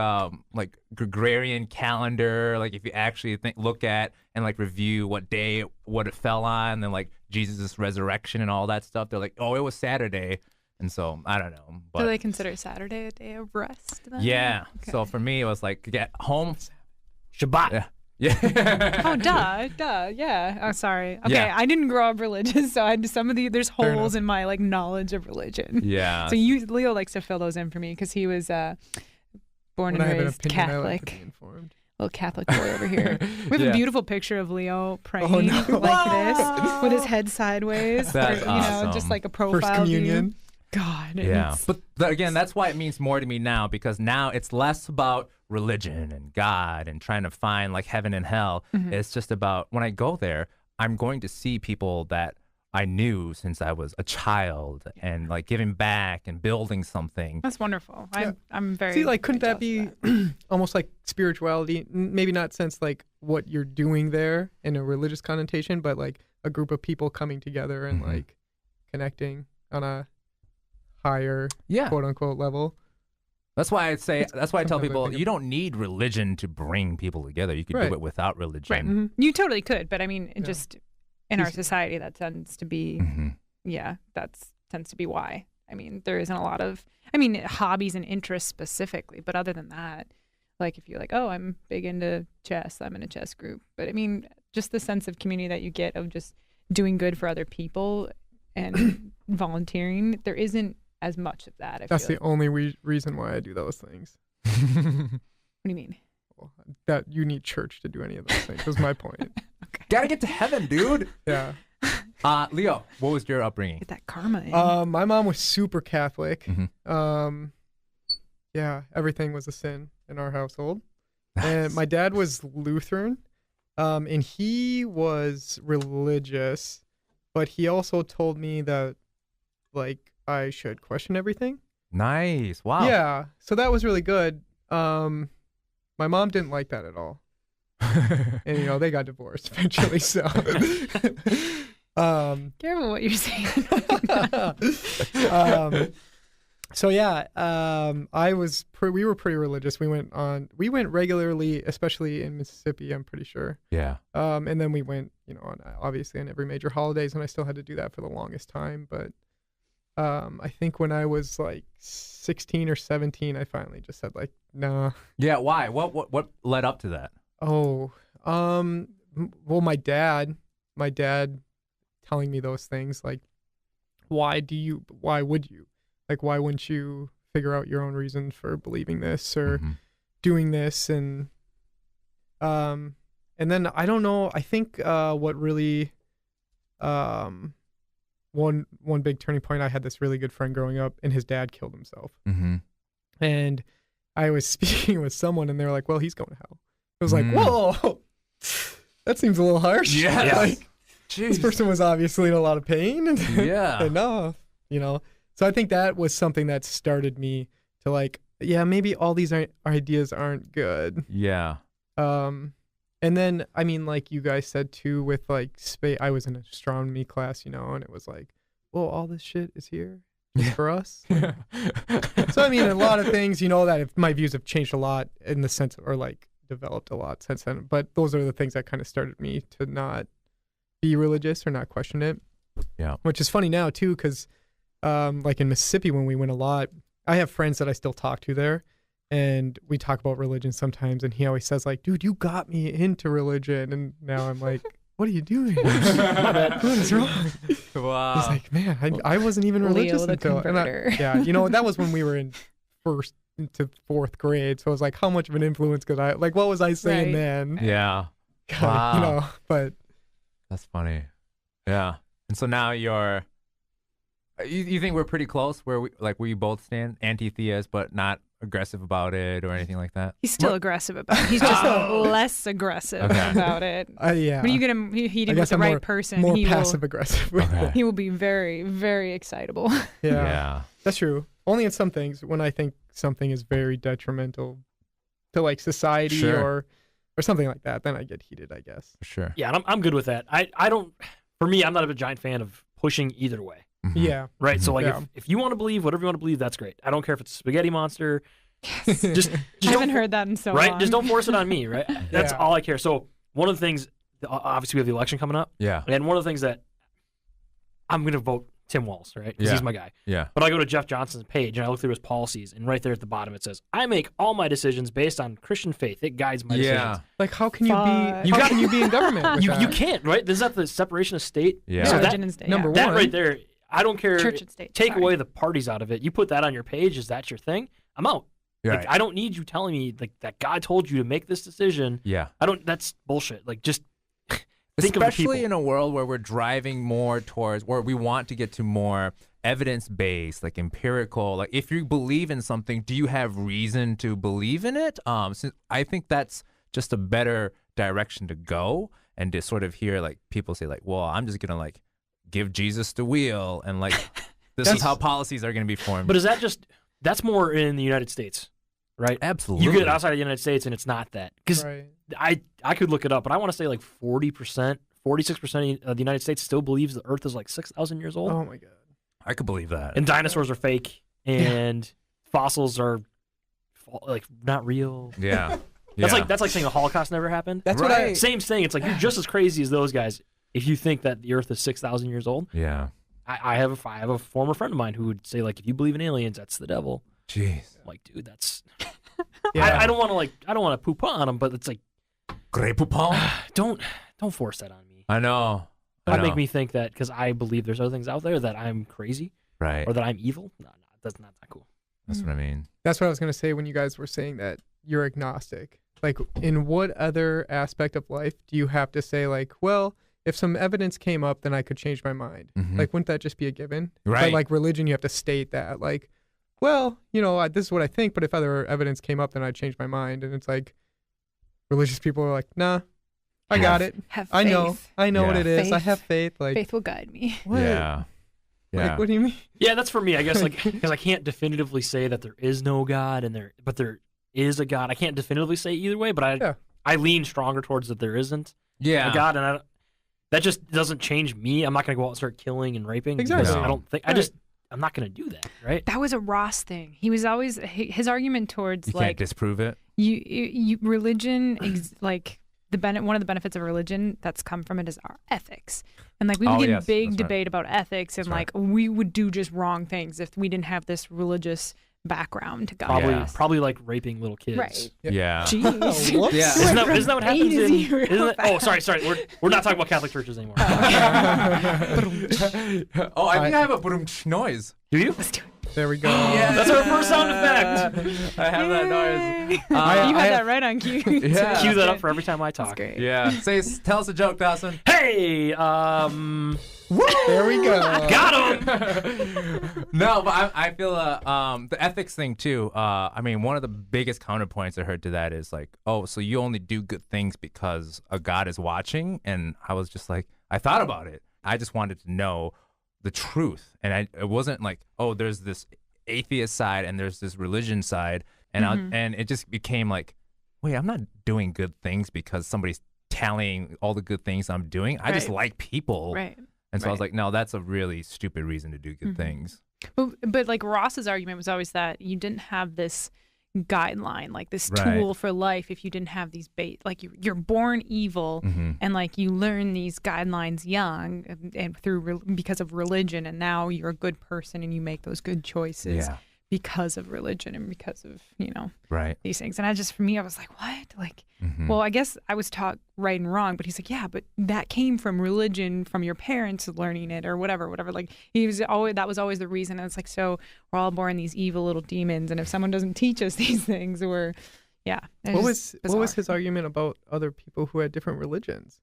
Gregorian calendar. Like if you actually look at and like review what it fell on, and like Jesus' resurrection and all that stuff. They're like, oh, it was Saturday. And so I don't know. But, do they consider Saturday a day of rest then? Yeah. Okay. So for me, it was like get home. Shabbat. Yeah. Yeah. Oh, duh. Yeah. Oh, sorry. Okay, Yeah. I didn't grow up religious, so I had there's holes in my like knowledge of religion. Yeah. So Leo likes to fill those in for me because he was born and raised Catholic. Little Catholic boy over here. We have a beautiful picture of Leo praying like this with his head sideways. That's awesome. Just like a profile First communion. view. God. Yeah. But again, that's why it means more to me now, because now it's less about religion and God and trying to find like heaven and hell. It's just about when I go there, I'm going to see people that I knew since I was a child and like giving back and building something. That's wonderful. Yeah. I'm very. See, like, couldn't that jealous be of almost like spirituality? Maybe not since like what you're doing there in a religious connotation, but like a group of people coming together and like connecting on a higher quote unquote level. That's why I tell people you don't need religion to bring people together. You could do it without religion. Right. You totally could, but I mean, it just in our society that tends to be tends to be why. I mean, there isn't a lot of hobbies and interests specifically, but other than that, like if you're like, oh, I'm big into chess, I'm in a chess group. But I mean, just the sense of community that you get of just doing good for other people and volunteering, there isn't as much of that. That's the only reason why I do those things. What do you mean? Well, that you need church to do any of those things was my point. Okay. Gotta get to heaven, dude. Yeah. Leo, what was your upbringing? Get that karma in. My mom was super Catholic. Yeah, everything was a sin in our household. And my dad was Lutheran, and he was religious, but he also told me that, like, I should question everything. Nice. Wow. Yeah, so that was really good. My mom didn't like that at all. And, you know, they got divorced eventually, so. Careful what you're saying. So yeah, we were pretty religious. We went regularly, especially in Mississippi, I'm pretty sure. Yeah. And then we went, you know, obviously on every major holidays, and I still had to do that for the longest time. But I think when I was like 16 or 17, I finally just said like, nah. Yeah. Why? What led up to that? Oh, well, my dad telling me those things, like, why would you? Like, why wouldn't you figure out your own reason for believing this or doing this? And then I don't know. I think what really one big turning point. I had this really good friend growing up, and his dad killed himself. Mm-hmm. And I was speaking with someone, and they were like, "Well, he's going to hell." I was like, "Whoa, that seems a little harsh." Yeah. Like, this person was obviously in a lot of pain. Yeah. Enough, you know. So I think that was something that started me to like, yeah, maybe all these ideas aren't good. Yeah. And then, I mean, like you guys said too, with like space, I was in an astronomy class, you know, and it was like, well, all this shit is here just for us. So, I mean, a lot of things, you know, that my views have changed a lot in the sense, or like developed a lot since then. But those are the things that kind of started me to not be religious or not question it. Yeah. Which is funny now too, because like in Mississippi, when we went a lot, I have friends that I still talk to there, and we talk about religion sometimes, and he always says like, dude, you got me into religion. And now I'm like, what are you doing? What is wrong? Wow. He's like, man, I wasn't even religious Leo the until, converter. yeah, you know, that was when we were in first to fourth grade. So I was like, how much of an influence could I, like, what was I saying Right. then? Yeah. God, Wow. you know, but That's funny. Yeah. And so now you think we're pretty close where we both stand anti-theist, but not aggressive about it or anything like that? He's still aggressive about it. He's just less aggressive Okay. about it. yeah. When you get him heated with the I'm right more, person, more he passive aggressive with Okay. it. he will be very, very excitable. Yeah. That's true. Only in some things, when I think something is very detrimental to like society Sure. or something like that, then I get heated, I guess. For sure. Yeah, and I'm good with that. I don't. For me, I'm not a giant fan of pushing either way. Mhm. Yeah. Right. So like, Yeah. if you want to believe whatever you want to believe, that's great. I don't care if it's a spaghetti monster. Just I don't haven't heard that in so right. long. Just don't force it on me. Right. That's Yeah. all I care. So one of the things, obviously, we have the election coming up, Yeah. and one of the things that I'm going to vote Tim Walz, right? Because Yeah. he's my guy. Yeah. But I go to Jeff Johnson's page and I look through his policies, and right there at the bottom it says, "I make all my decisions based on Christian faith. It guides my Yeah. decisions." Like, how can Fuck. you can you be in government with You that? can't, right? This is not the separation of state. Yeah. So Religion that, and state. number that one. right there, I don't care. Church and state. Take sorry. away the parties out of it. You put that on your page. Is that your thing? I'm out. Right. Like, I don't need you telling me like that God told you to make this decision. Yeah. I don't. That's bullshit. Like, just think of the Especially people. in a world where we're driving more towards, where we want to get to more evidence-based, like empirical. Like, if you believe in something, do you have reason to believe in it? So I think that's just a better direction to go, and to sort of hear like people say like, well, I'm just gonna like give Jesus the wheel, and like this is how policies are gonna be formed. But is that just? That's more in the United States, right? Absolutely. You get outside of the United States and it's not that. Because Right. I could look it up, but I want to say like 40%, 46% of the United States still believes the Earth is like 6,000 years old, Oh my god. I could believe that. and dinosaurs are fake, and fossils are like not real. Yeah. That's Yeah. like saying the Holocaust never happened. That's what I. Right. Same thing. It's like you're just as crazy as those guys if you think that the Earth is 6,000 years old. Yeah. I have a former friend of mine who would say like, if you believe in aliens, that's the devil. Jeez. I'm like, dude, that's. Yeah. I don't want to poop on him, but it's like, Grey Poupon? don't force that on me. I know. Don't make me think that because I believe there's other things out there that I'm crazy Right. or that I'm evil. No, that's not that cool. That's what I mean. That's what I was gonna say when you guys were saying that you're agnostic. Like, in what other aspect of life do you have to say like, well, if some evidence came up, then I could change my mind? Mhm. Like, wouldn't that just be a given? Right. But like religion, you have to state that. Like, well, this is what I think, but if other evidence came up, then I'd change my mind. And it's like, religious people are like, nah, I got it. Have I know Yeah. what it is. I Faith. have faith. Like, Faith will guide me. what? Yeah. Like, what do you mean? Yeah, that's for me, I guess, like, because I can't definitively say that there is no God but there is a God. I can't definitively say either way, but I lean stronger towards that there isn't Yeah. a God, and that just doesn't change me. I'm not going to go out and start killing and raping. Exactly. Because No. I don't think, I'm not going to do that, right? That was a Ross thing. He was always his argument towards You can't like disprove it. you religion like one of the benefits of religion that's come from it is our ethics. And like we would get in big that's right. debate about ethics and That's like we would do just wrong things if we didn't have this religious background to guide Probably, us. probably like raping little kids. Right. Yeah. Jeez. Whoops. Yeah. Isn't that what happens Easy, real Sorry. We're not talking about Catholic churches anymore. Oh, I think I have a boom noise. Do you? Let's do it. There we go. That's our first sound effect. I have that noise. You had that right on cue. Yeah. Cue that up for every time I talk. That's great. Yeah. Tell us a joke, Dawson. Hey, There we go. got him. No, but I feel the ethics thing too. I mean, one of the biggest counterpoints I heard to that is like, oh, so you only do good things because a God is watching, and I was just like, I thought about it. I just wanted to know the truth, and it wasn't like, oh, there's this atheist side and there's this religion side, and and it just became like, wait, I'm not doing good things because somebody's tallying all the good things I'm doing. I just Right. like people, Right. and so I was Right. like, no, that's a really stupid reason to do good things. But like Ross's argument was always that you didn't have this guideline, like this Right. tool for life if you didn't have these like you're born evil and like you learn these guidelines young and through because of religion, and now you're a good person and you make those good choices Yeah. because of religion and because of Right. these things. And I just, for me, I was like, what? Like, well, I guess I was taught right and wrong, but he's like, yeah, but that came from religion, from your parents learning it or whatever. Like that was always the reason. And it's like, so we're all born these evil little demons. And if someone doesn't teach us these things, yeah. What was his argument about other people who had different religions?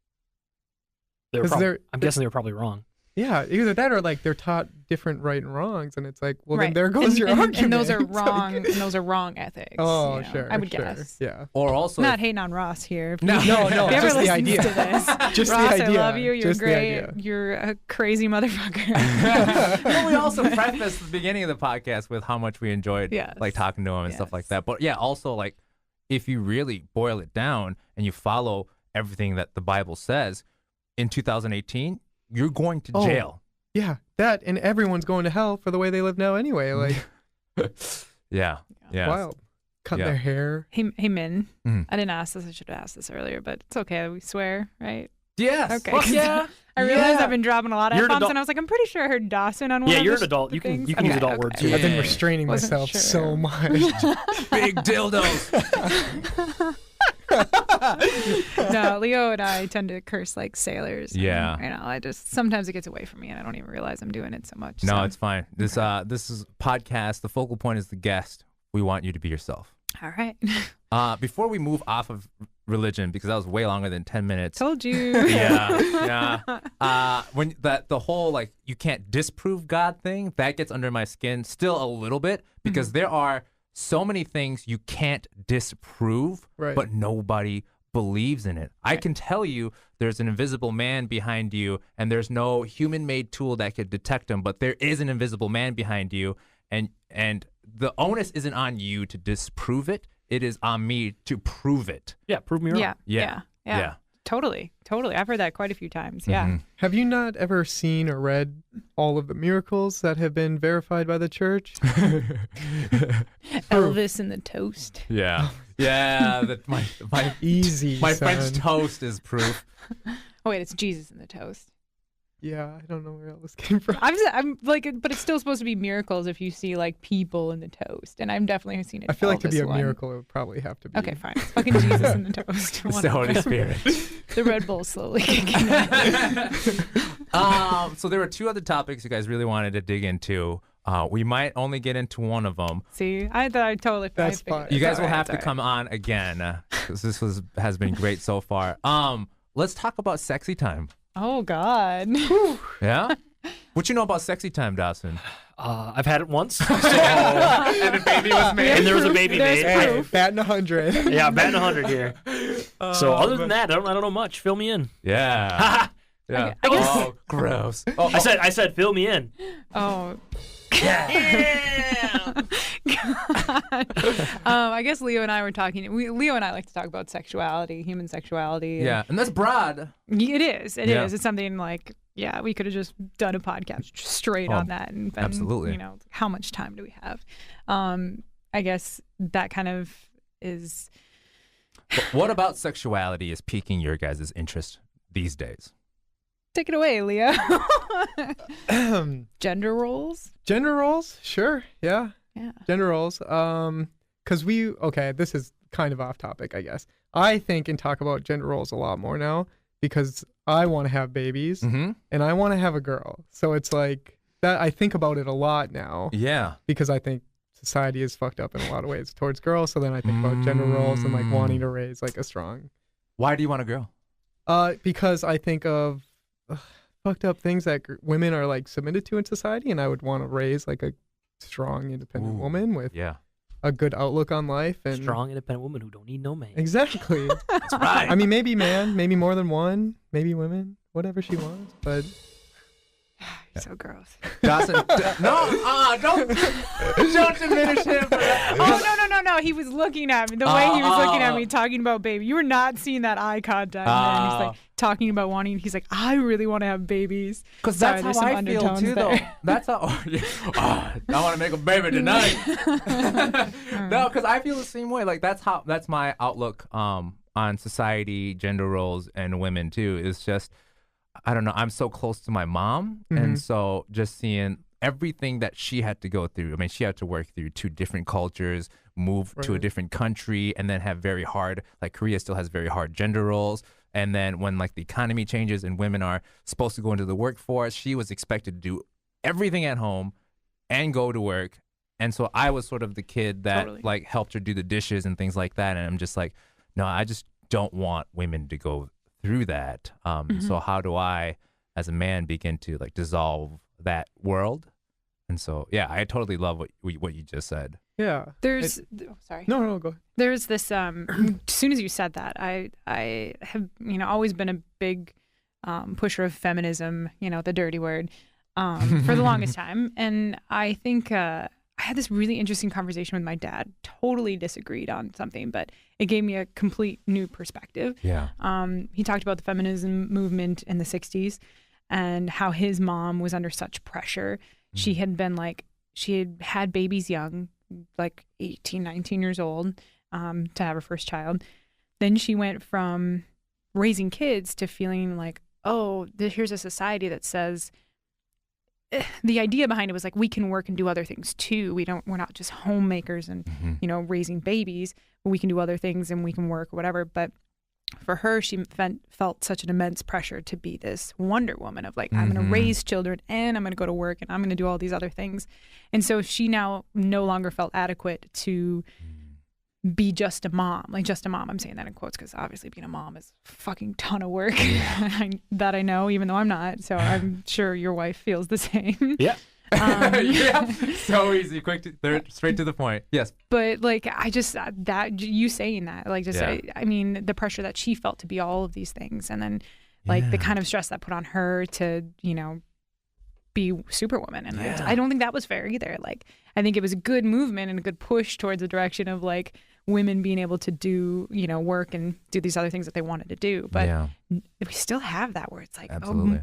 I'm 'Cause guessing they were probably wrong. Yeah, either that or like they're taught different right and wrongs, and it's like, well, then Right. there goes your argument. And those are It's like- wrong. And those are wrong ethics. Oh, sure. I would sure. guess. Yeah. Or also, Not hating on Ross here. No. No, If he ever just the listens idea. to this, Just the Ross, idea. I love you. You're Just the great. idea. You're a crazy motherfucker. well, we also prefaced the beginning of the podcast with how much we enjoyed Yes. like talking to him and stuff like Yes. that. But yeah, also like if you really boil it down and you follow everything that the Bible says, in 2018, you're going to Oh. jail. Yeah, that and everyone's going to hell for the way they live now anyway. Like, Yeah. Yeah. wild. Cutting Yeah. their hair. Hey, Min. Mhm. I didn't ask this. I should have asked this earlier, but it's okay. We swear, right? Yes. Okay. Fuck yeah. I realized Yeah. I've been dropping a lot of You're an F-bombs, adult. and I was like, I'm pretty sure I heard Dawson on one Yeah, of you're the an adult. the You can things. use adult words too. I've been Yeah. restraining Wasn't myself sure. so much. Big dildos. No, Leo and I tend to curse like sailors. and, Yeah. I just sometimes it gets away from me, and I don't even realize I'm doing it so much. No, so. it's fine. This is podcast. The focal point is the guest. We want you to be yourself. All right. Before we move off of religion, because that was way longer than 10 minutes. Told you. Yeah. When the whole like you can't disprove God thing, that gets under my skin still a little bit because there are so many things you can't disprove, Right. but nobody believes in it. I can tell you there's an invisible man behind you and there's no human-made tool that could detect him, but there is an invisible man behind you, and the onus isn't on you to disprove it. It is on me to prove it. Yeah, prove me wrong. Yeah. Totally. I've heard that quite a few times. Yeah. Mhm. Have you not ever seen or read all of the miracles that have been verified by the church? Elvis and the toast. Yeah. Yeah. My Easy, my son. French toast is proof. Oh wait, it's Jesus and the toast. Yeah, I don't know where all this came from. I'm like, but it's still supposed to be miracles if you see like people in the toast, and I've definitely seen it. I feel like to be Elvis a one. miracle, it would probably have to be. Okay, fine. It's fucking Jesus and the toast. It's the Holy Spirit. The Red Bull slowly kicking in. So there were two other topics you guys really wanted to dig into. We might only get into one of them. See, I thought I totally. That's I figured fine. it. You guys It's will all right, have to it's all come on again because this has been great so far. Let's talk about sexy time. right. Oh God. Yeah. What you know about sexy time, Dawson? I've had it once. So, And a baby was made. and there was a baby made. Hey, batting 100. Yeah, batting 100 here. So other than that, I don't know much. Fill me in. Yeah. Yeah. I guess- Oh, gross. Oh, I said fill me in. Oh. Yeah. I guess Leo and I were talking. Leo and I like to talk about sexuality, human sexuality. yeah, and that's broad. It is. It Yeah. is. It's something like, yeah, we could have just done a podcast straight Oh, on that. And been, absolutely. You know, how much time do we have? I guess that kind of is. But what about sexuality is piquing your guys' interest these days? Take it away, Leo. Gender roles? Gender roles? Sure. Yeah. Yeah. Gender roles. Because this is kind of off topic, I guess. I think and talk about gender roles a lot more now because I want to have babies Mm-hmm. and I want to have a girl. So it's like that. I think about it a lot now Yeah. because I think society is fucked up in a lot of ways towards girls. So then I think about gender roles and like wanting to raise like a strong. Why do you want a girl? Because I think of fucked up things that women are like submitted to in society, and I would want to raise like a strong, independent Ooh. woman with Yeah. a good outlook on life and Strong, independent woman who don't need no man. Exactly. That's right. I mean, maybe man, maybe more than one, maybe women, whatever she wants. But So gross. Dawson, don't diminish him. For that. Oh, no. He was looking at me. The way he was looking at me talking about baby. You were not seeing that eye contact. Man. He's like talking about wanting. He's like, I really want to have babies. Because Sorry, that's there's how some I feel undertones too, though. there. That's how. I want to make a baby tonight. No, because I feel the same way. Like that's my outlook on society, gender roles, and women too. Is just I don't know. I'm so close to my mom, and so just seeing everything that she had to go through. I mean, she had to work through 2 different cultures, move to a different country, and then have very hard. Like Korea still has very hard gender roles. And then when like the economy changes and women are supposed to go into the workforce, she was expected to do everything at home and go to work. And so I was sort of the kid that like helped her do the dishes and things like that. And I'm just like, no, I just don't want women to go through that. So how do I, as a man, begin to like dissolve that world? And so, yeah, I totally love what you just said. yeah, There's, sorry. no, go ahead. There's this. As soon as you said that, I have always been a big pusher of feminism. The dirty word, for the longest time, and I think I had this really interesting conversation with my dad. Totally disagreed on something, but it gave me a complete new perspective. Yeah. He talked about the feminism movement in the '60s and how his mom was under such pressure. She had been she had babies young, like 18, 19 years old, to have her first child. Then she went from raising kids to feeling like, oh, here's a society that says, the idea behind it was like, we can work and do other things too. We're not just homemakers and, raising babies, but we can do other things and we can work or whatever. But for her, she felt such an immense pressure to be this Wonder Woman of like, I'm going to raise children and I'm going to go to work and I'm going to do all these other things. And so she now no longer felt adequate to be just a mom, like just a mom. I'm saying that in quotes because obviously being a mom is a fucking ton of work that I know, even though I'm not. So I'm sure your wife feels the same. Yeah. Yeah, so easy, quick, straight to the point. Yes, but like I just that you saying that, like just I mean the pressure that she felt to be all of these things, and then like the kind of stress that put on her to be Superwoman, and I don't think that was fair either. Like I think it was a good movement and a good push towards the direction of like women being able to do work and do these other things that they wanted to do, but we still have that where it's like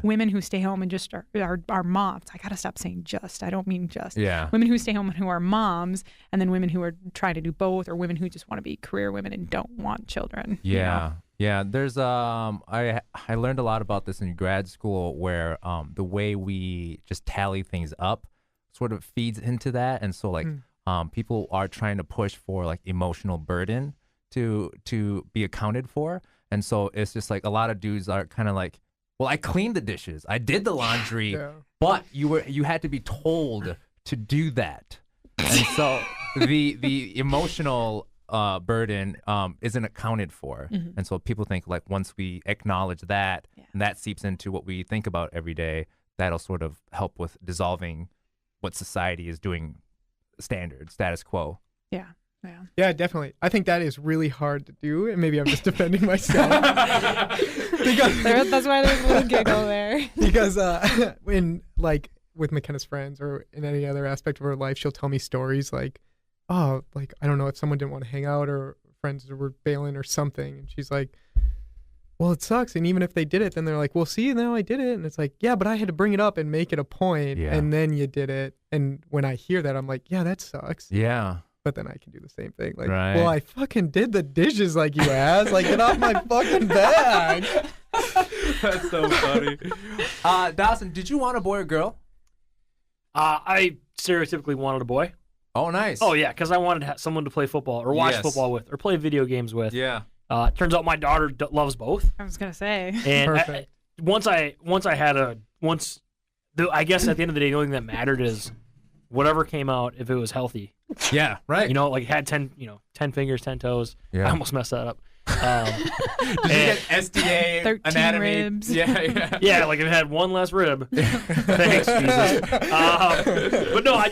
women who stay home and just are moms. I gotta stop saying just. I don't mean just. Women who stay home and who are moms, and then women who are trying to do both, or women who just want to be career women and don't want children. Yeah. There's I learned a lot about this in grad school where the way we just tally things up sort of feeds into that, and so like people are trying to push for like emotional burden to be accounted for, and so it's just like a lot of dudes are kind of like, well, I cleaned the dishes, I did the laundry, but you had to be told to do that, and so the emotional burden isn't accounted for, and so people think like once we acknowledge that, and that seeps into what we think about every day, that'll sort of help with dissolving what society is doing, status quo. Yeah. Yeah, definitely. I think that is really hard to do, and maybe I'm just defending myself. That's why there's a little giggle there. Because when like with McKenna's friends or in any other aspect of her life, she'll tell me stories like, oh, like I don't know if someone didn't want to hang out or friends were bailing or something, and she's like, well, it sucks. And even if they did it, then they're like, well, see, now I did it. And it's like, yeah, but I had to bring it up and make it a point, and then you did it. And when I hear that, I'm like, yeah, that sucks. Yeah. But then I can do the same thing. Like, Right. well, I fucking did the dishes like you ass. Like, get off my fucking bag. That's so funny. Dawson, did you want a boy or girl? I stereotypically wanted a boy. Oh, nice. Oh, yeah, because I wanted to have someone to play football or watch football with or play video games with. Yeah. Turns out my daughter loves both. I was gonna say. And Perfect. I guess at the end of the day, the only thing that mattered is whatever came out, if it was healthy. Yeah, right. You know, like it had 10 fingers, 10 toes. Yeah. I almost messed that up. Did you get SDA 13 anatomy? ribs. Yeah. Yeah, like if it had one less rib. Thanks, Jesus. But no,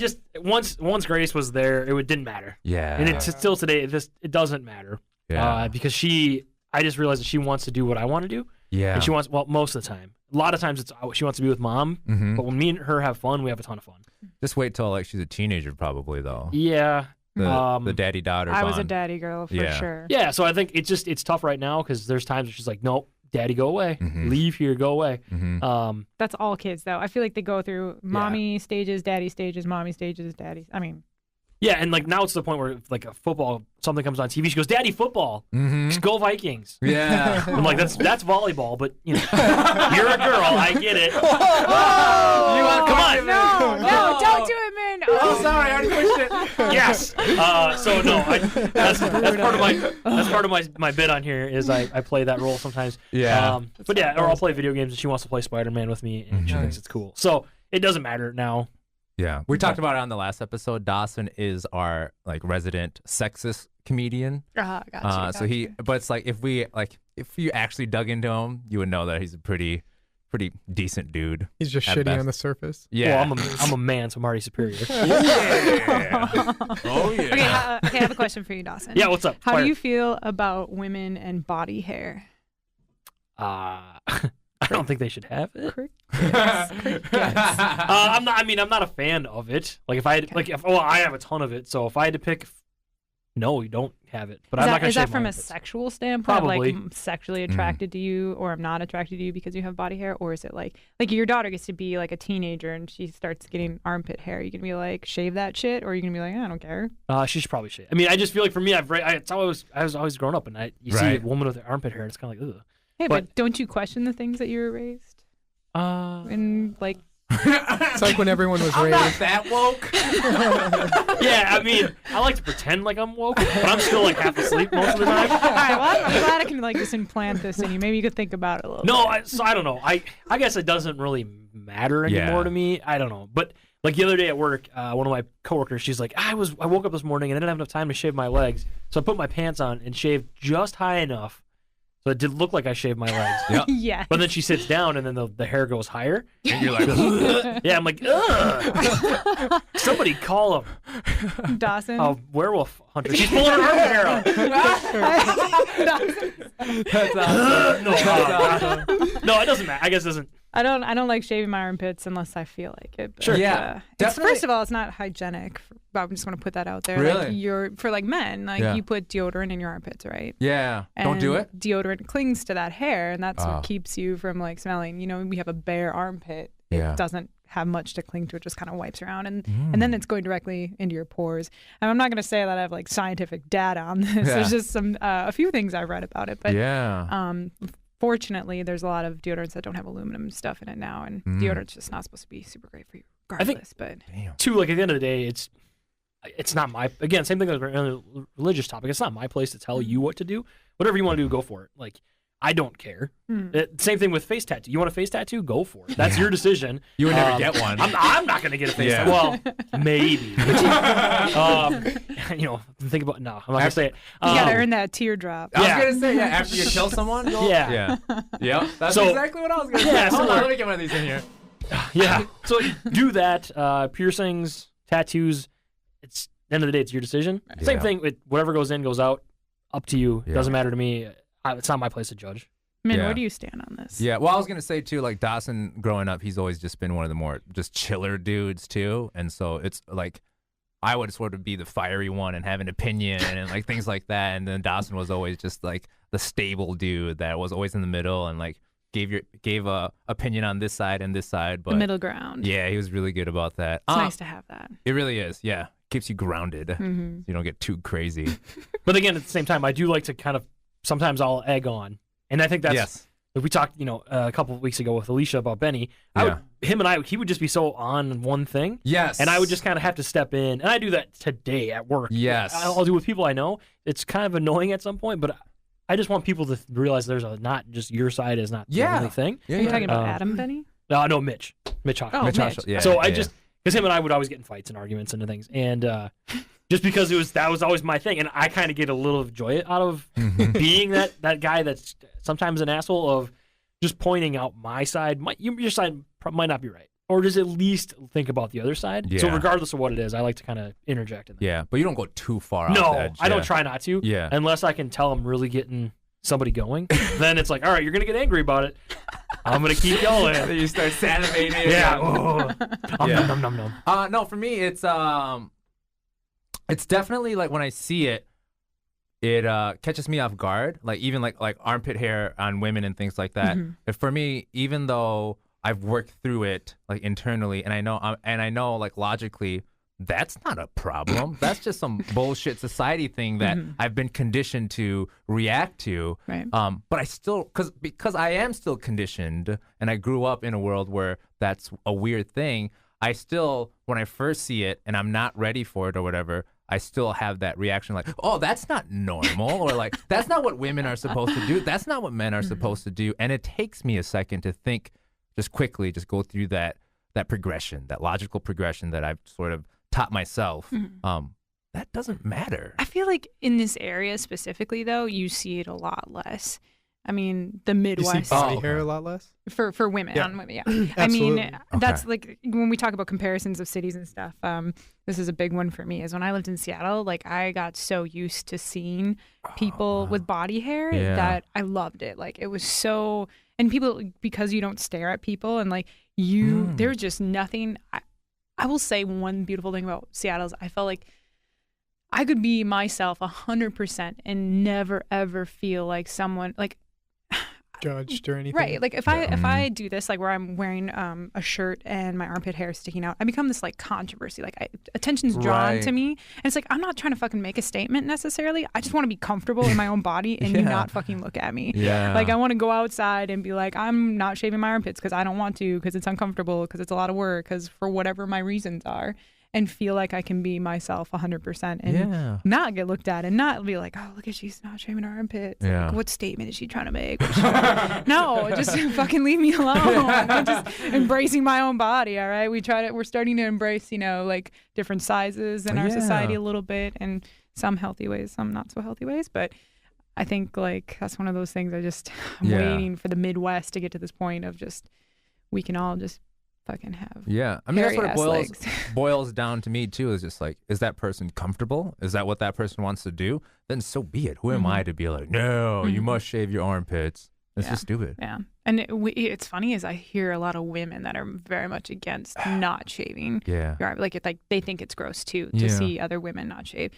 once Grace was there, it didn't matter. Yeah. And it's still today, it doesn't matter. Yeah. Because I just realized that she wants to do what I want to do. Yeah. And she wants, well, most of the time. A lot of times she wants to be with mom, Mhm. but when me and her have fun, we have a ton of fun. Just wait till like she's a teenager, probably though. Yeah. The daddy daughter. I was a daddy girl for Yeah. sure. Yeah, so I think it's tough right now because there's times where she's like, nope, daddy, go away. Mhm. Leave here, go away. Mm-hmm. That's all kids though. I feel like they go through mommy stages, daddy stages, mommy stages, daddy. I mean, Yeah, and like now it's the point where if, like a football, something comes on TV, she goes, "Daddy, football, Mm-hmm. go Vikings." Yeah. I'm like, that's volleyball, but you know, you're a girl, I get it. You want Come on. no, don't do it, man. Oh, sorry, I already pushed it. Yes. So no, that's part of my bit on here is I play that role sometimes. Yeah. But yeah, or I'll play video games and she wants to play Spider-Man with me and she Mhm. thinks it's cool. So it doesn't matter now. Yeah. We talked about it on the last episode. Dawson is our like resident sexist comedian. Gotcha. But it's like if you actually dug into him, you would know that he's a pretty decent dude. He's just At shitty best. on the surface. Yeah. Well, I'm a man, so I'm already superior. Yeah. Oh yeah. Okay, I have a question for you, Dawson. Yeah, what's up? How Fire. do you feel about women and body hair? I don't think they should have it. Crickets. I'm not a fan of it. Like I have a ton of it. So if I had to pick, no, you don't have it. But I'm not gonna Is that shave from my a armpits. sexual standpoint? Probably. Like I'm sexually attracted to you, or I'm not attracted to you because you have body hair, or is it like your daughter gets to be like a teenager and she starts getting armpit hair? You gonna be like shave that shit, or are you gonna be like I don't care? She should probably shave. I mean, I just feel like for me, I was always growing up, and you see a Right. woman with armpit hair, and it's kind of like ugh. Hey, But- but don't you question the things that you were raised in? Like, It's like when everyone was I'm not raised. that woke. Yeah, I mean, I like to pretend like I'm woke, but I'm still like half asleep most of the time. all right, well, I'm glad I can like just implant this in you. Maybe you could think about it a little. No, bit. I don't know. I guess it doesn't really matter anymore Yeah. to me. I don't know. But like the other day at work, one of my coworkers, she's like, I woke up this morning and I didn't have enough time to shave my legs. So I put my pants on and shaved just high enough so it did look like I shaved my legs. Yep. Yeah. But then she sits down and then the hair goes higher. And you're like, Yeah, I'm like, ugh. Somebody call Dawson. a werewolf hunter. She's pulling her armpit hair out. Dawson. that's awesome. No, it doesn't matter. I guess it doesn't. I don't like shaving my armpits unless I feel like it. But, Sure. Yeah, it's, definitely. first of all, it's not hygienic. I'm just going to put that out there. Really? Like you're for like men, like Yeah. you put deodorant in your armpits, right? Yeah. Don't do And it. Deodorant clings to that hair, and that's Oh. what keeps you from like smelling. You know, we have a bare armpit. Yeah. It doesn't have much to cling to. It just kind of wipes around, and then it's going directly into your pores. And I'm not going to say that I have like scientific data on this. Yeah. There's just a few things I've read about it, but Yeah. fortunately, there's a lot of deodorants that don't have aluminum stuff in it now, and deodorant's just not supposed to be super great for you regardless. But Damn. Too, like at the end of the day, it's not my, again, same thing as a religious topic. It's not my place to tell you what to do. Whatever you want to do, go for it. Like, I don't care. Same thing with face tattoo. You want a face tattoo? Go for it. That's your decision. You would never get one. I'm not going to get a face Yeah. tattoo. Well, maybe. Think about, no, I'm not going to say it. you gotta earn that teardrop. I was Yeah. gonna say, yeah, after you kill someone, Yeah. yeah. Yep. That's So- exactly what I was gonna say. Yeah, Hold so- on, let me get one of these in here. Yeah. So do that. Piercings, tattoos. It's at the end of the day, it's your decision. Yeah. Same thing with whatever goes in, goes out. Up to you. Yeah. Doesn't matter to me. It's not my place to judge. Min, Yeah. where do you stand on this? Yeah, well, I was gonna say too, like Dawson, growing up, he's always just been one of the more just chiller dudes too, and so it's like I would sort of be the fiery one and have an opinion and like things like that, and then Dawson was always just like the stable dude that was always in the middle and like gave a opinion on this side and this side, but The middle ground. yeah, he was really good about that. It's nice to have that. It really is. Yeah, keeps you grounded. Mm-hmm. You don't get too crazy. But again, at the same time, I do like to kind of sometimes I'll egg on, and I think that's. Yes. Like we talked, a couple of weeks ago with Alicia about Benny. He would just be so on one thing. Yes. And I would just kind of have to step in. And I do that today at work. Yes. I'll do it with people I know. It's kind of annoying at some point, but I just want people to realize there's not just your side is not the only thing. Yeah, Are you talking about Adam Benny? No, Mitch. Mitch Hockey. Oh, Mitch. Mitch. Yeah, So yeah. because him and I would always get in fights and arguments and things. And just because that was always my thing. And I kind of get a little joy out of being that guy that's sometimes an asshole of just pointing out my side. Your side might not be right. Or just at least think about the other side. Yeah. So regardless of what it is, I like to kind of interject in that. Yeah, but you don't go too far off No, the edge. I don't try not to. Yeah. Unless I can tell I'm really getting somebody going. Then it's like, all right, you're going to get angry about it. I'm going to keep yelling. Then you start salivating. Yeah. Yeah. Nom. No, for me, it's definitely like when I see it, it catches me off guard. Like even like armpit hair on women and things like that. But for me, even though I've worked through it like internally, and I know like logically, that's not a problem. That's just some bullshit society thing that I've been conditioned to react to. Right. But I still, because I am still conditioned, and I grew up in a world where that's a weird thing. I still, when I first see it and I'm not ready for it or whatever, I still have that reaction like, oh, that's not normal, or like, that's not what women are supposed to do. That's not what men are supposed to do. And it takes me a second to think, just quickly, just go through that progression, that logical progression that I've sort of taught myself. That doesn't matter. I feel like in this area specifically, though, you see it a lot less. I mean, the Midwest. You see body hair a lot less? For women, Yeah. on women, yeah. I mean, Absolutely. that's like when we talk about comparisons of cities and stuff. This is a big one for me. Is when I lived in Seattle, like I got so used to seeing people with body hair that I loved it. Like it was so, and people, because you don't stare at people and like there's just nothing. I will say one beautiful thing about Seattle is I felt like I could be myself 100% and never ever feel like someone like Judged or anything. right. Like if I do this, like where I'm wearing a shirt and my armpit hair is sticking out, I become this like controversy. Like attention's drawn to me, and it's like I'm not trying to fucking make a statement necessarily. I just want to be comfortable in my own body and you not fucking look at me. Yeah. Like I want to go outside and be like, I'm not shaving my armpits because I don't want to, because it's uncomfortable, because it's a lot of work, because for whatever my reasons are. And feel like I can be myself 100% and not get looked at and not be like, oh, look at she's not shaving her armpits. Yeah. Like, what statement is she trying to make? No, just fucking leave me alone. I'm just embracing my own body. All right, we're starting to embrace, like different sizes in our society a little bit, and some healthy ways, some not so healthy ways. But I think like that's one of those things. I'm waiting for the Midwest to get to this point of just we can all just fucking have. Yeah, I mean that's what it hairy-ass boils down to me too. Is just like, is that person comfortable? Is that what that person wants to do? Then so be it. Who am I to be like, no, you must shave your armpits? That's just stupid. Yeah, and it's funny is I hear a lot of women that are very much against not shaving. Yeah, like they think it's gross too to see other women not shave.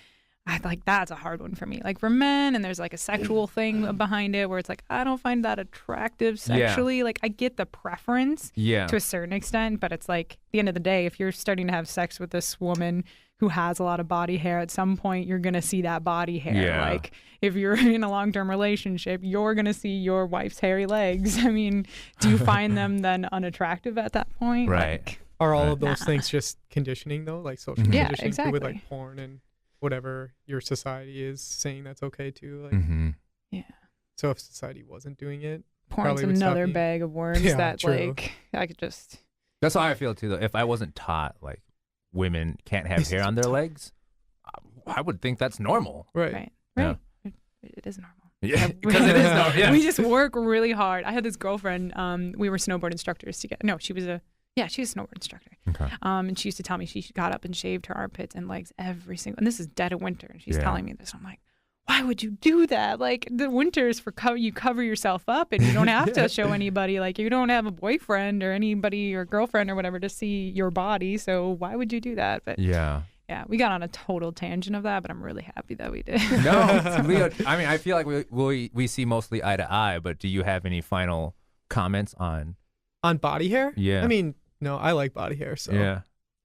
I like that's a hard one for me. Like for men, and there's like a sexual thing behind it where it's like I don't find that attractive sexually. Yeah. Like I get the preference to a certain extent, but it's like at the end of the day, if you're starting to have sex with this woman who has a lot of body hair, at some point you're gonna see that body hair. Yeah. Like if you're in a long-term relationship, you're gonna see your wife's hairy legs. I mean, do you find them then unattractive at that point? Right. Like, Are all of those things just conditioning though, like social conditioning too, exactly. with like porn and whatever your society is saying that's okay too? Like, yeah. So if society wasn't doing it, porn's probably would stop another being- bag of worms that true. like I could just. That's how I feel too. Though, if I wasn't taught like women can't have hair on their legs, I would think that's normal. Right. Yeah. It is normal. Yeah, because it is normal. Yeah. We just work really hard. I had this girlfriend. We were snowboard instructors together. No, she was Yeah, she's a snowboard instructor. Okay. And she used to tell me she got up and shaved her armpits and legs every single. And this is dead of winter, and she's telling me this. I'm like, why would you do that? Like, the winter is for you cover yourself up, and you don't have to show anybody. Like, you don't have a boyfriend or anybody or girlfriend or whatever to see your body. So why would you do that? But yeah, we got on a total tangent of that, but I'm really happy that we did. No, Leo, I mean, I feel like we see mostly eye to eye, but do you have any final comments on body hair? Yeah. I mean, no, I like body hair, so. Yeah.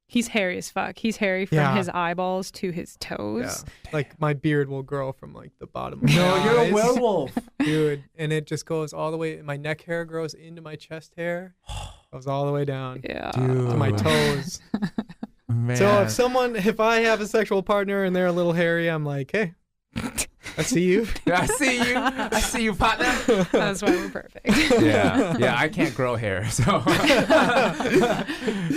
He's hairy as fuck. He's hairy from his eyeballs to his toes. Yeah. Like, my beard will grow from, like, the bottom of my No, eyes. you're a werewolf. Dude, and it just goes all the way. My neck hair grows into my chest hair. Goes all the way down to my toes. Man. So if I have a sexual partner and they're a little hairy, I'm like, hey, I see you. I see you, partner. That's why we're perfect. Yeah, I can't grow hair, so.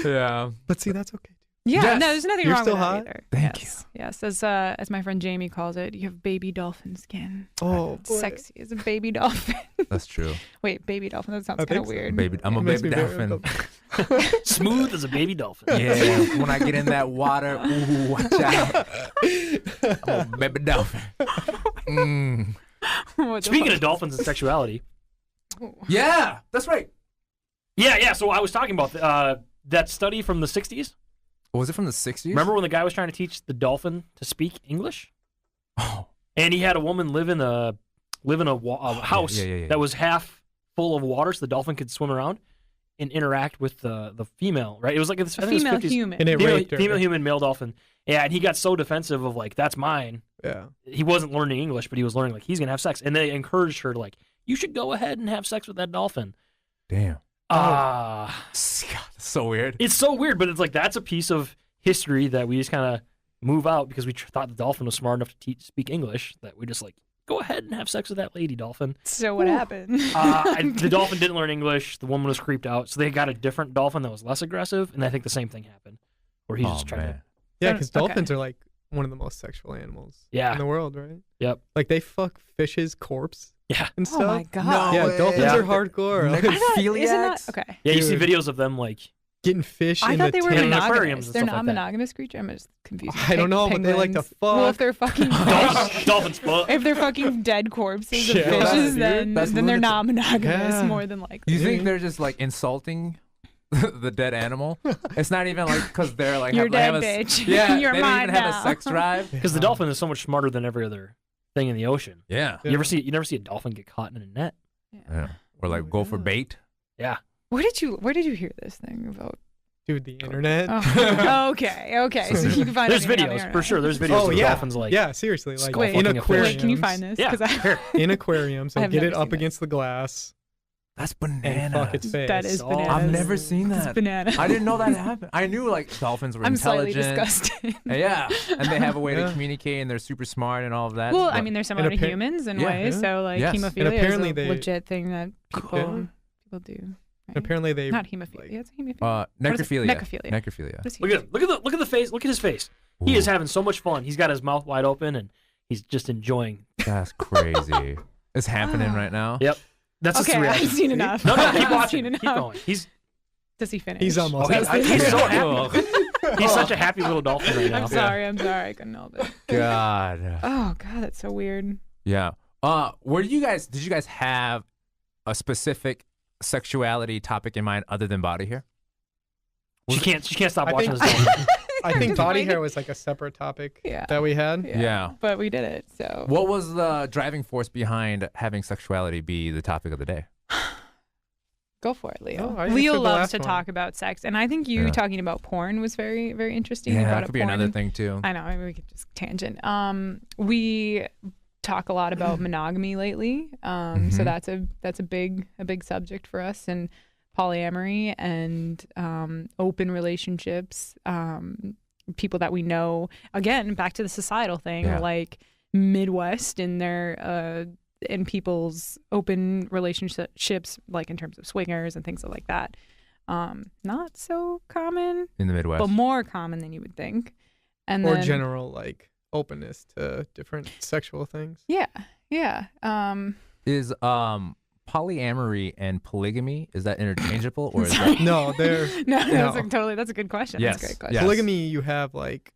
Yeah. But see, that's okay. Yeah, Yes. no, there's nothing You're wrong still with that hot? either. Thank Yes, as my friend Jamie calls it, you have baby dolphin skin. Oh, It's boy. sexy as a baby dolphin. That's true. Wait, baby dolphin? That sounds I kind of think so. weird. Baby, I'm a It makes baby me very dolphin. Smooth as a baby dolphin. Yeah, when I get in that water, ooh, watch out. I'm a baby dolphin. Mm. What the Speaking fuck? of dolphins and sexuality. Yeah, that's right. Yeah. So I was talking about that study from the 60s. Was it from the 60s? Remember when the guy was trying to teach the dolphin to speak English? Oh. And he had a woman live in a house that was half full of water, so the dolphin could swim around and interact with the female. Right? It was like this A female human. And it raped her. female human, male dolphin. Yeah, and he got so defensive of like, that's mine. Yeah. He wasn't learning English, but he was learning like he's gonna have sex, and they encouraged her to like, you should go ahead and have sex with that dolphin. Damn. God, so weird. It's so weird, but it's like that's a piece of history that we just kind of move out because we thought the dolphin was smart enough to speak English that we just like, go ahead and have sex with that lady, dolphin. So what happened? The dolphin didn't learn English. The woman was creeped out, so they got a different dolphin that was less aggressive, and I think the same thing happened, where he's just trying to. Yeah, because dolphins are like one of the most sexual animals in the world, right? Yep. Like they fuck fish's corpse. Yeah. And stuff. Oh my god. Yeah, dolphins Yeah. are hardcore. Like, Isn't that okay? Yeah, you see Dude. videos of them like. getting fish I in thought the they were tank. tank. aquariums monogamous. and They're stuff not like that. monogamous creature. I'm just confused. I don't know, but they like to fuck. Well, if they're fucking Dolphins fuck. if they're fucking dead corpses of Yeah, fishes, dude. then That's they're lunatic. not monogamous. Yeah. More than likely. You think they're just like insulting the dead animal? It's not even like because they're like You're they have dead, a, bitch. Yeah, You're they don't mine even have now. a sex drive. Because the dolphin is so much smarter than every other thing in the ocean. Yeah. You never see a dolphin get caught in a net. Yeah. Or like go for bait. Yeah. Where did you hear this thing about? Dude, the internet. Oh, okay. So you can find There's it on the videos internet. for sure. There's videos Oh of yeah, dolphins like. yeah. Seriously, like skull Wait, fucking in a fish. aquariums. Wait, can you find this? Yeah. 'Cause Here. In aquariums, I they'll have get never it up seen against the glass That's and bananas. fuck its face. That is Oh, bananas. I've never seen It's that. bananas. I didn't know that happened. I knew like dolphins were I'm slightly intelligent. disgusted. Yeah, and they have a way to Yeah. communicate, and they're super smart and all of that. Well, but- I mean, they're similar to appa- humans in Yeah. ways. Yeah. So like Yes. And hemophilia apparently is a they- legit thing that people Yeah. do. Right? And apparently they Not hemophilia. like- It's hemophilia. necrophilia. What is it? Necrophilia. Necrophilia. What is Look at him. Look at the face. Look at his face. He Ooh, is having so much fun. He's got his mouth wide open and he's just enjoying. That's crazy. It's happening right now. Yep. That's Okay, just reality. I've seen enough. No, keep I've watching. seen Keep enough. going. Does he finish? He's almost. Oh, out. he's so Oh, happy. He's such a happy little dolphin right now. I'm sorry. I couldn't help it. God. Oh god, that's so weird. Yeah. Did you guys have a specific sexuality topic in mind other than body hair? She can't stop I watching think- this dolphin. I think body hair was like a separate topic Yeah. that we had. Yeah. But we did it. So What was the driving force behind having sexuality be the topic of the day? go for it, Leo. Oh, I Leo answered the loves last to one. talk about sex, and I think you Yeah. talking about porn was very, very interesting. You Yeah, brought that up could be porn. another thing too. I know. Maybe we could just tangent. We talk a lot about monogamy lately. So Mhm. that's a big subject for us, and polyamory and open relationships. People that we know. Again, back to the societal thing, Yeah. like Midwest in their in people's open relationships, like in terms of swingers and things like that. Not so common, In the Midwest. but more common than you would think. And Or then, general like openness to different sexual things. Yeah. Is polyamory and polygamy, is that interchangeable or is that? No, they're that's a good question. Yes. That's a great question. Yes. polygamy. You have like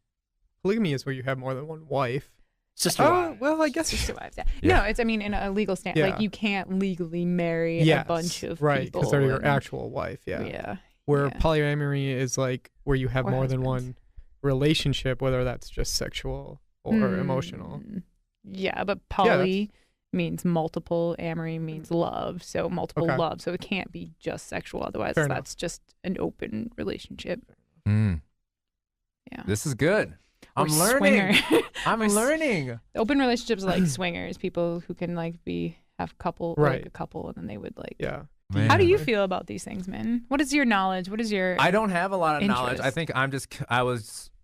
polygamy is where you have more than one wife. Sister Oh, wives. well, I guess Sister wives, yeah. Yeah. No, it's, I mean, in a legal stand, Yeah. like you can't legally marry yes, a bunch of right, people. because they're your and- actual wife. Yeah. Yeah. Where yeah. polyamory is like where you have Or more than husbands. one relationship, whether that's just sexual or emotional. Yeah, but poly means multiple, amory means love, so multiple Okay. love. So it can't be just sexual, otherwise Fair enough. that's just an open relationship. Mm, Yeah. this is good. Or I'm learning. swinger. I'm Or s- learning. Open relationships are like swingers, people who can like have couple, like Right. a couple, and then they would like. Yeah. Man. How do you feel about these things, man? What is your knowledge? What is your? I don't have a lot of knowledge. I interest? think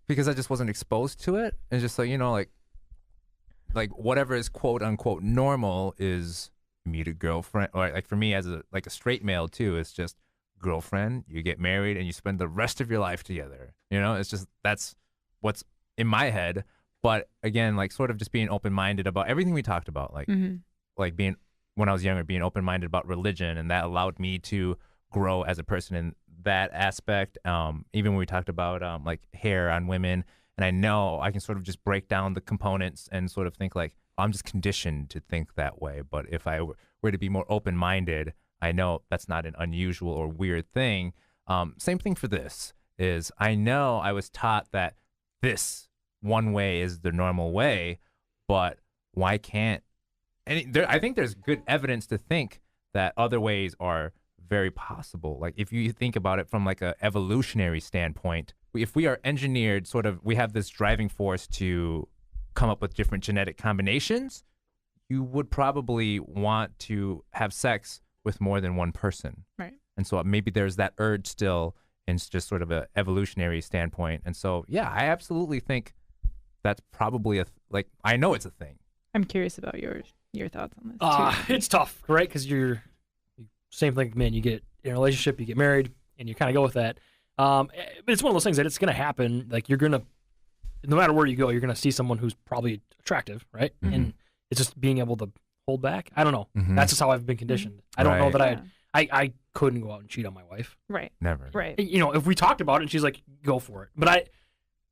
because I just wasn't exposed to it. And just so you know, like whatever is quote unquote normal is you meet a girlfriend, or like for me as a straight male too, it's just girlfriend, you get married and you spend the rest of your life together. You know, it's just that's what's in my head. But again, like sort of just being open-minded about everything we talked about, like being when I was younger, being open-minded about religion, and that allowed me to grow as a person in that aspect. Even when we talked about like hair on women, and I know I can sort of just break down the components and sort of think like I'm just conditioned to think that way. But if I were to be more open-minded, I know that's not an unusual or weird thing. Same thing for this is I know I was taught that this one way is the normal way, but why can't? And I think there's good evidence to think that other ways are very possible. Like if you think about it from like a evolutionary standpoint, if we are engineered we have this driving force to come up with different genetic combinations, you would probably want to have sex with more than one person. Right. And so maybe there's that urge still in just sort of an evolutionary standpoint. And so, yeah, I absolutely think that's probably I know it's a thing. I'm curious about your thoughts on this. too. It's tough, right? Because same thing, man. You get in a relationship, you get married, and you kind of go with that. But it's one of those things that it's going to happen. Like you're going to, no matter where you go, you're going to see someone who's probably attractive, right? Mhm. And it's just being able to hold back. I don't know. Mhm. That's just how I've been conditioned. I don't know Right. that I couldn't go out and cheat on my wife. Right. Never. Right. You know, if we talked about it and she's like, go for it. But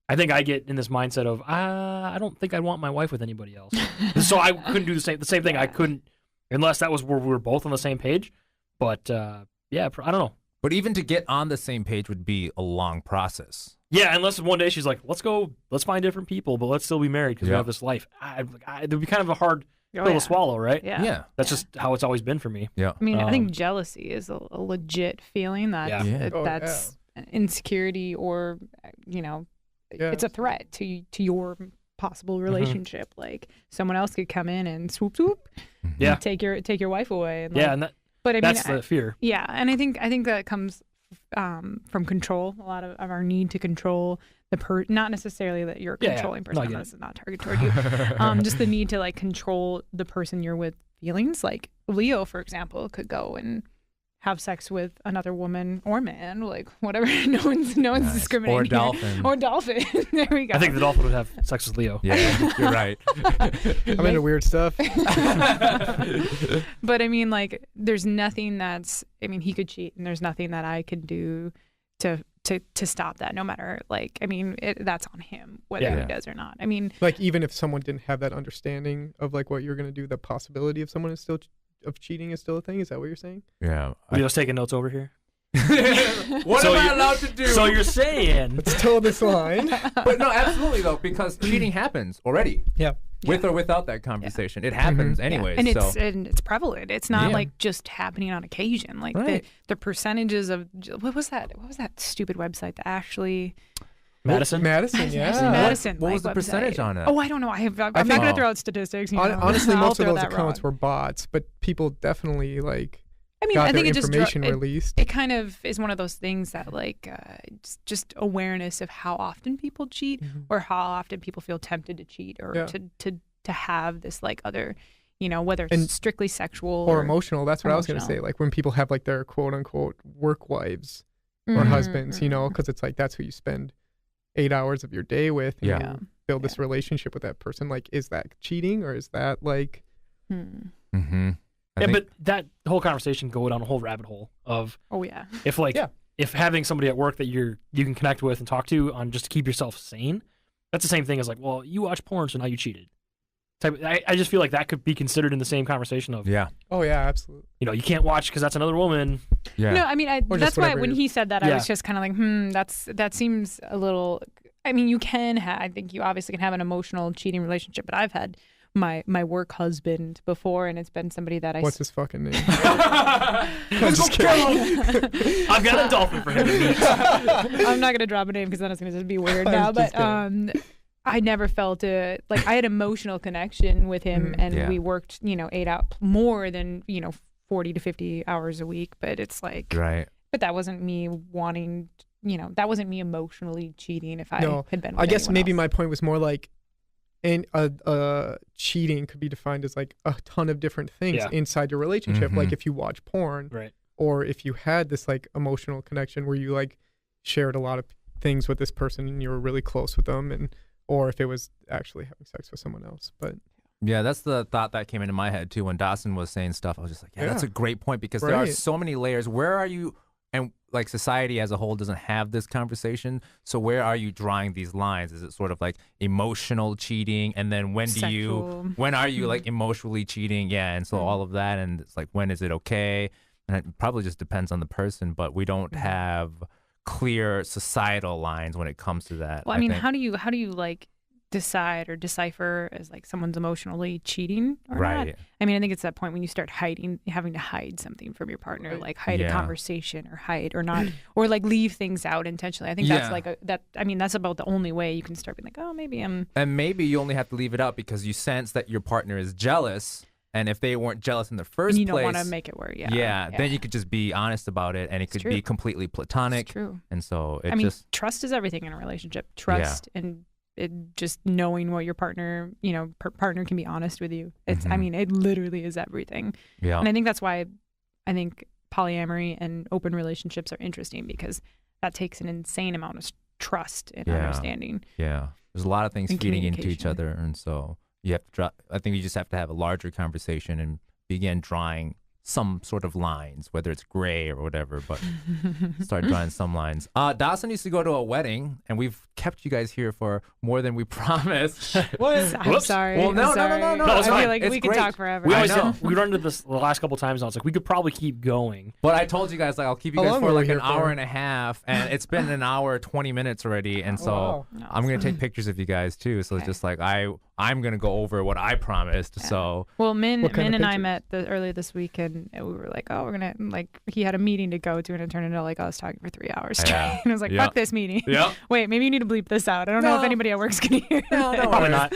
I think I get in this mindset of I don't think I'd want my wife with anybody else. So I couldn't do the same thing. Yeah. I couldn't unless that was where we were both on the same page. But yeah, I don't know. But even to get on the same page would be a long process. Yeah, unless one day she's like, let's find different people, but let's still be married because we Yeah. have this life. It would be kind of a hard Oh, pill yeah. to swallow, right? Yeah. That's just how it's always been for me. Yeah. I mean, I think Um, jealousy is a legit feeling that Yeah. Yeah. that's insecurity or it's a threat to your possible relationship. Like someone else could come in and swoop Yeah. take your wife away. And Yeah, and but I mean, that's the fear. yeah, and I think that comes from control. A lot of our need to control not necessarily that you're a Yeah, yeah. controlling No, I person. get This is not targeted toward you. Just the need to like control the person you're with feelings. Like Leo, for example, could go and have sex with another woman or man, like whatever. No one's Nice. discriminating. Or here. Dolphin. Or Dolphin. There we go. I think the dolphin would have sex with Leo. Yeah, you're right. I'm into weird stuff. But I mean, like, there's nothing he could cheat, and there's nothing that I can do to stop that. No matter, like, I mean, that's on him whether Yeah. he does or not. I mean, Like even if someone didn't have that understanding of like what you're gonna do, the possibility of someone of cheating is still a thing. Is that what you're saying? Yeah. Leo's taking notes over here. What So am I you- allowed to do? So you're saying Let's toe this line. But no, absolutely though, because cheating happens already, Yeah. with or without that conversation. It happens anyways. and so it's prevalent. It's not Yeah. like just happening on occasion. Like Right. the percentages of what was that stupid website that actually Madison? Madison, yeah. Madison. what was the like, percentage website. on it? Oh, I don't know. I'm not think- going to throw out statistics. You know. Honestly, I'll most of throw those that accounts wrong. were bots, but people definitely like I mean, got I think their it just information released. it kind of is one of those things that like it's just awareness of how often people cheat or how often people feel tempted to cheat or Yeah. to have this like other, whether it's And- strictly sexual or emotional. That's what I was gonna say. emotional. Like when people have like their quote unquote work wives or Mhm, husbands, mhm. because it's like that's who you spend 8 hours of your day with. And Yeah. you build this relationship with that person. Like, is that cheating or is that like? Hmm. Mm-hmm. But that whole conversation go down a whole rabbit hole of Oh yeah. if having somebody at work that you can connect with and talk to on just to keep yourself sane, that's the same thing as like, well, you watch porn, so now you cheated. I just feel like that could be considered in the same conversation of Oh yeah, absolutely. You can't watch because that's another woman. Yeah. No, I mean, that's why when he said that, I was just kind of like, that seems a little. I mean, you can have. I think you obviously can have an emotional cheating relationship, but I've had my work husband before, and it's been somebody that What's his fucking name? Let's go kill him. I've got a dolphin for him to meet. I'm not gonna drop a name because then it's gonna just be weird now. But I never felt I had emotional connection with him, and we worked 8 out more than 40 to 50 hours a week. But it's like right. But that wasn't me wanting. That wasn't me emotionally cheating. If I had been. With I guess maybe else. my point was more like. And cheating could be defined as like a ton of different things inside your relationship. Like if you watch porn, right, or if you had this like emotional connection where you like shared a lot of things with this person and you were really close with them, or if it was actually having sex with someone else. But yeah, that's the thought that came into my head too when Dawson was saying stuff. I was just like, that's a great point because there are so many layers. Where are you? And like society as a whole doesn't have this conversation. So where are you drawing these lines? Is it sort of like emotional cheating? And then when are you like emotionally cheating? Yeah. And so all of that. And it's like, when is it okay? And it probably just depends on the person, but we don't have clear societal lines when it comes to that. Well, I mean, how do you like decide or decipher as like someone's emotionally cheating or not? I mean, I think it's that point when you start having to hide something from your partner, like hide a conversation or hide or not, or like leave things out intentionally. I think that's like that's about the only way you can start being like, oh, maybe I'm. And maybe you only have to leave it out because you sense that your partner is jealous. And if they weren't jealous in the first place, you don't want to make it work. Then you could just be honest about it, and it could be completely platonic. It's true. And so trust is everything in a relationship. Trust and just knowing what your partner, partner can be honest with you. It's, I mean, it literally is everything. Yeah. And I think that's why I think polyamory and open relationships are interesting because that takes an insane amount of trust and understanding. Yeah. There's a lot of things feeding into each other. And so you have to, I think you just have to have a larger conversation and begin drawing some sort of lines, whether it's gray or whatever, but start drawing some lines. Dawson used to go to a wedding, and we've kept you guys here for more than we promised. I'm sorry. Well, no. I feel like we could great. talk forever. We run into this the last couple times now. It's like we could probably keep going. But I told you guys, like, I'll keep you guys for like an hour and a half, and it's been an hour 20 minutes already, and so I'm gonna take pictures of you guys too. So it's just like I'm gonna go over what I promised. Yeah. So Min and I met earlier this week, and we were like, we're gonna he had a meeting to go to, and it turned into like us talking for 3 hours straight. And I was like, fuck this meeting. Yeah. Wait, maybe you need to bleep this out. I don't know if anybody at work's gonna hear. No, probably not.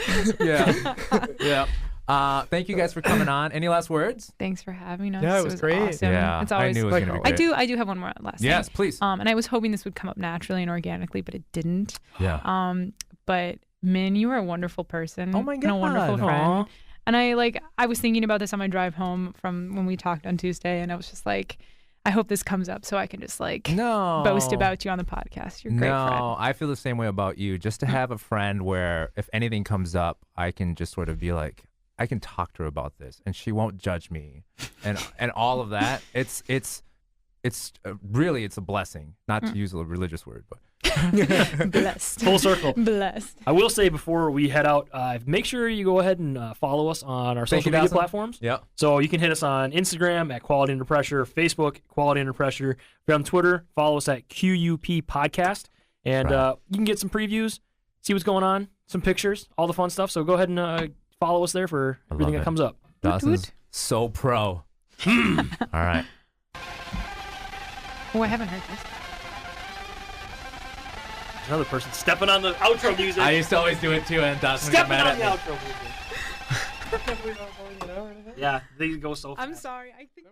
Yeah. Thank you guys for coming on. Any last words? Thanks for having us. Yeah, it was great. Awesome. Yeah, it's always, I knew it was gonna be great. I do have one more last thing. Yes, please. And I was hoping this would come up naturally and organically, but it didn't. Yeah. But Min, you are a wonderful person. Oh my God. And a wonderful friend. Aww. And I was thinking about this on my drive home from when we talked on Tuesday, and I was just like, I hope this comes up so I can just boast about you on the podcast. You're a great friend. No, I feel the same way about you. Just to have a friend where if anything comes up, I can just sort of be like, I can talk to her about this, and she won't judge me, and all of that. It's really a blessing. Not to use a religious word, but. Blessed. Full circle. Blessed. I will say before we head out, make sure you go ahead and follow us on our social media platforms. Yeah. So you can hit us on Instagram at Quality Under Pressure, Facebook Quality Under Pressure. If you're on Twitter, follow us at QUP Podcast, and you can get some previews, see what's going on, some pictures, all the fun stuff. So go ahead and follow us there for everything that comes up. Dawson's so pro. All right. Oh, I haven't heard this. Another person stepping on the outro music. I used to always do it too, and Dawson stepping got mad on at the me. outro music. Yeah, they go so fast. I'm sorry. I think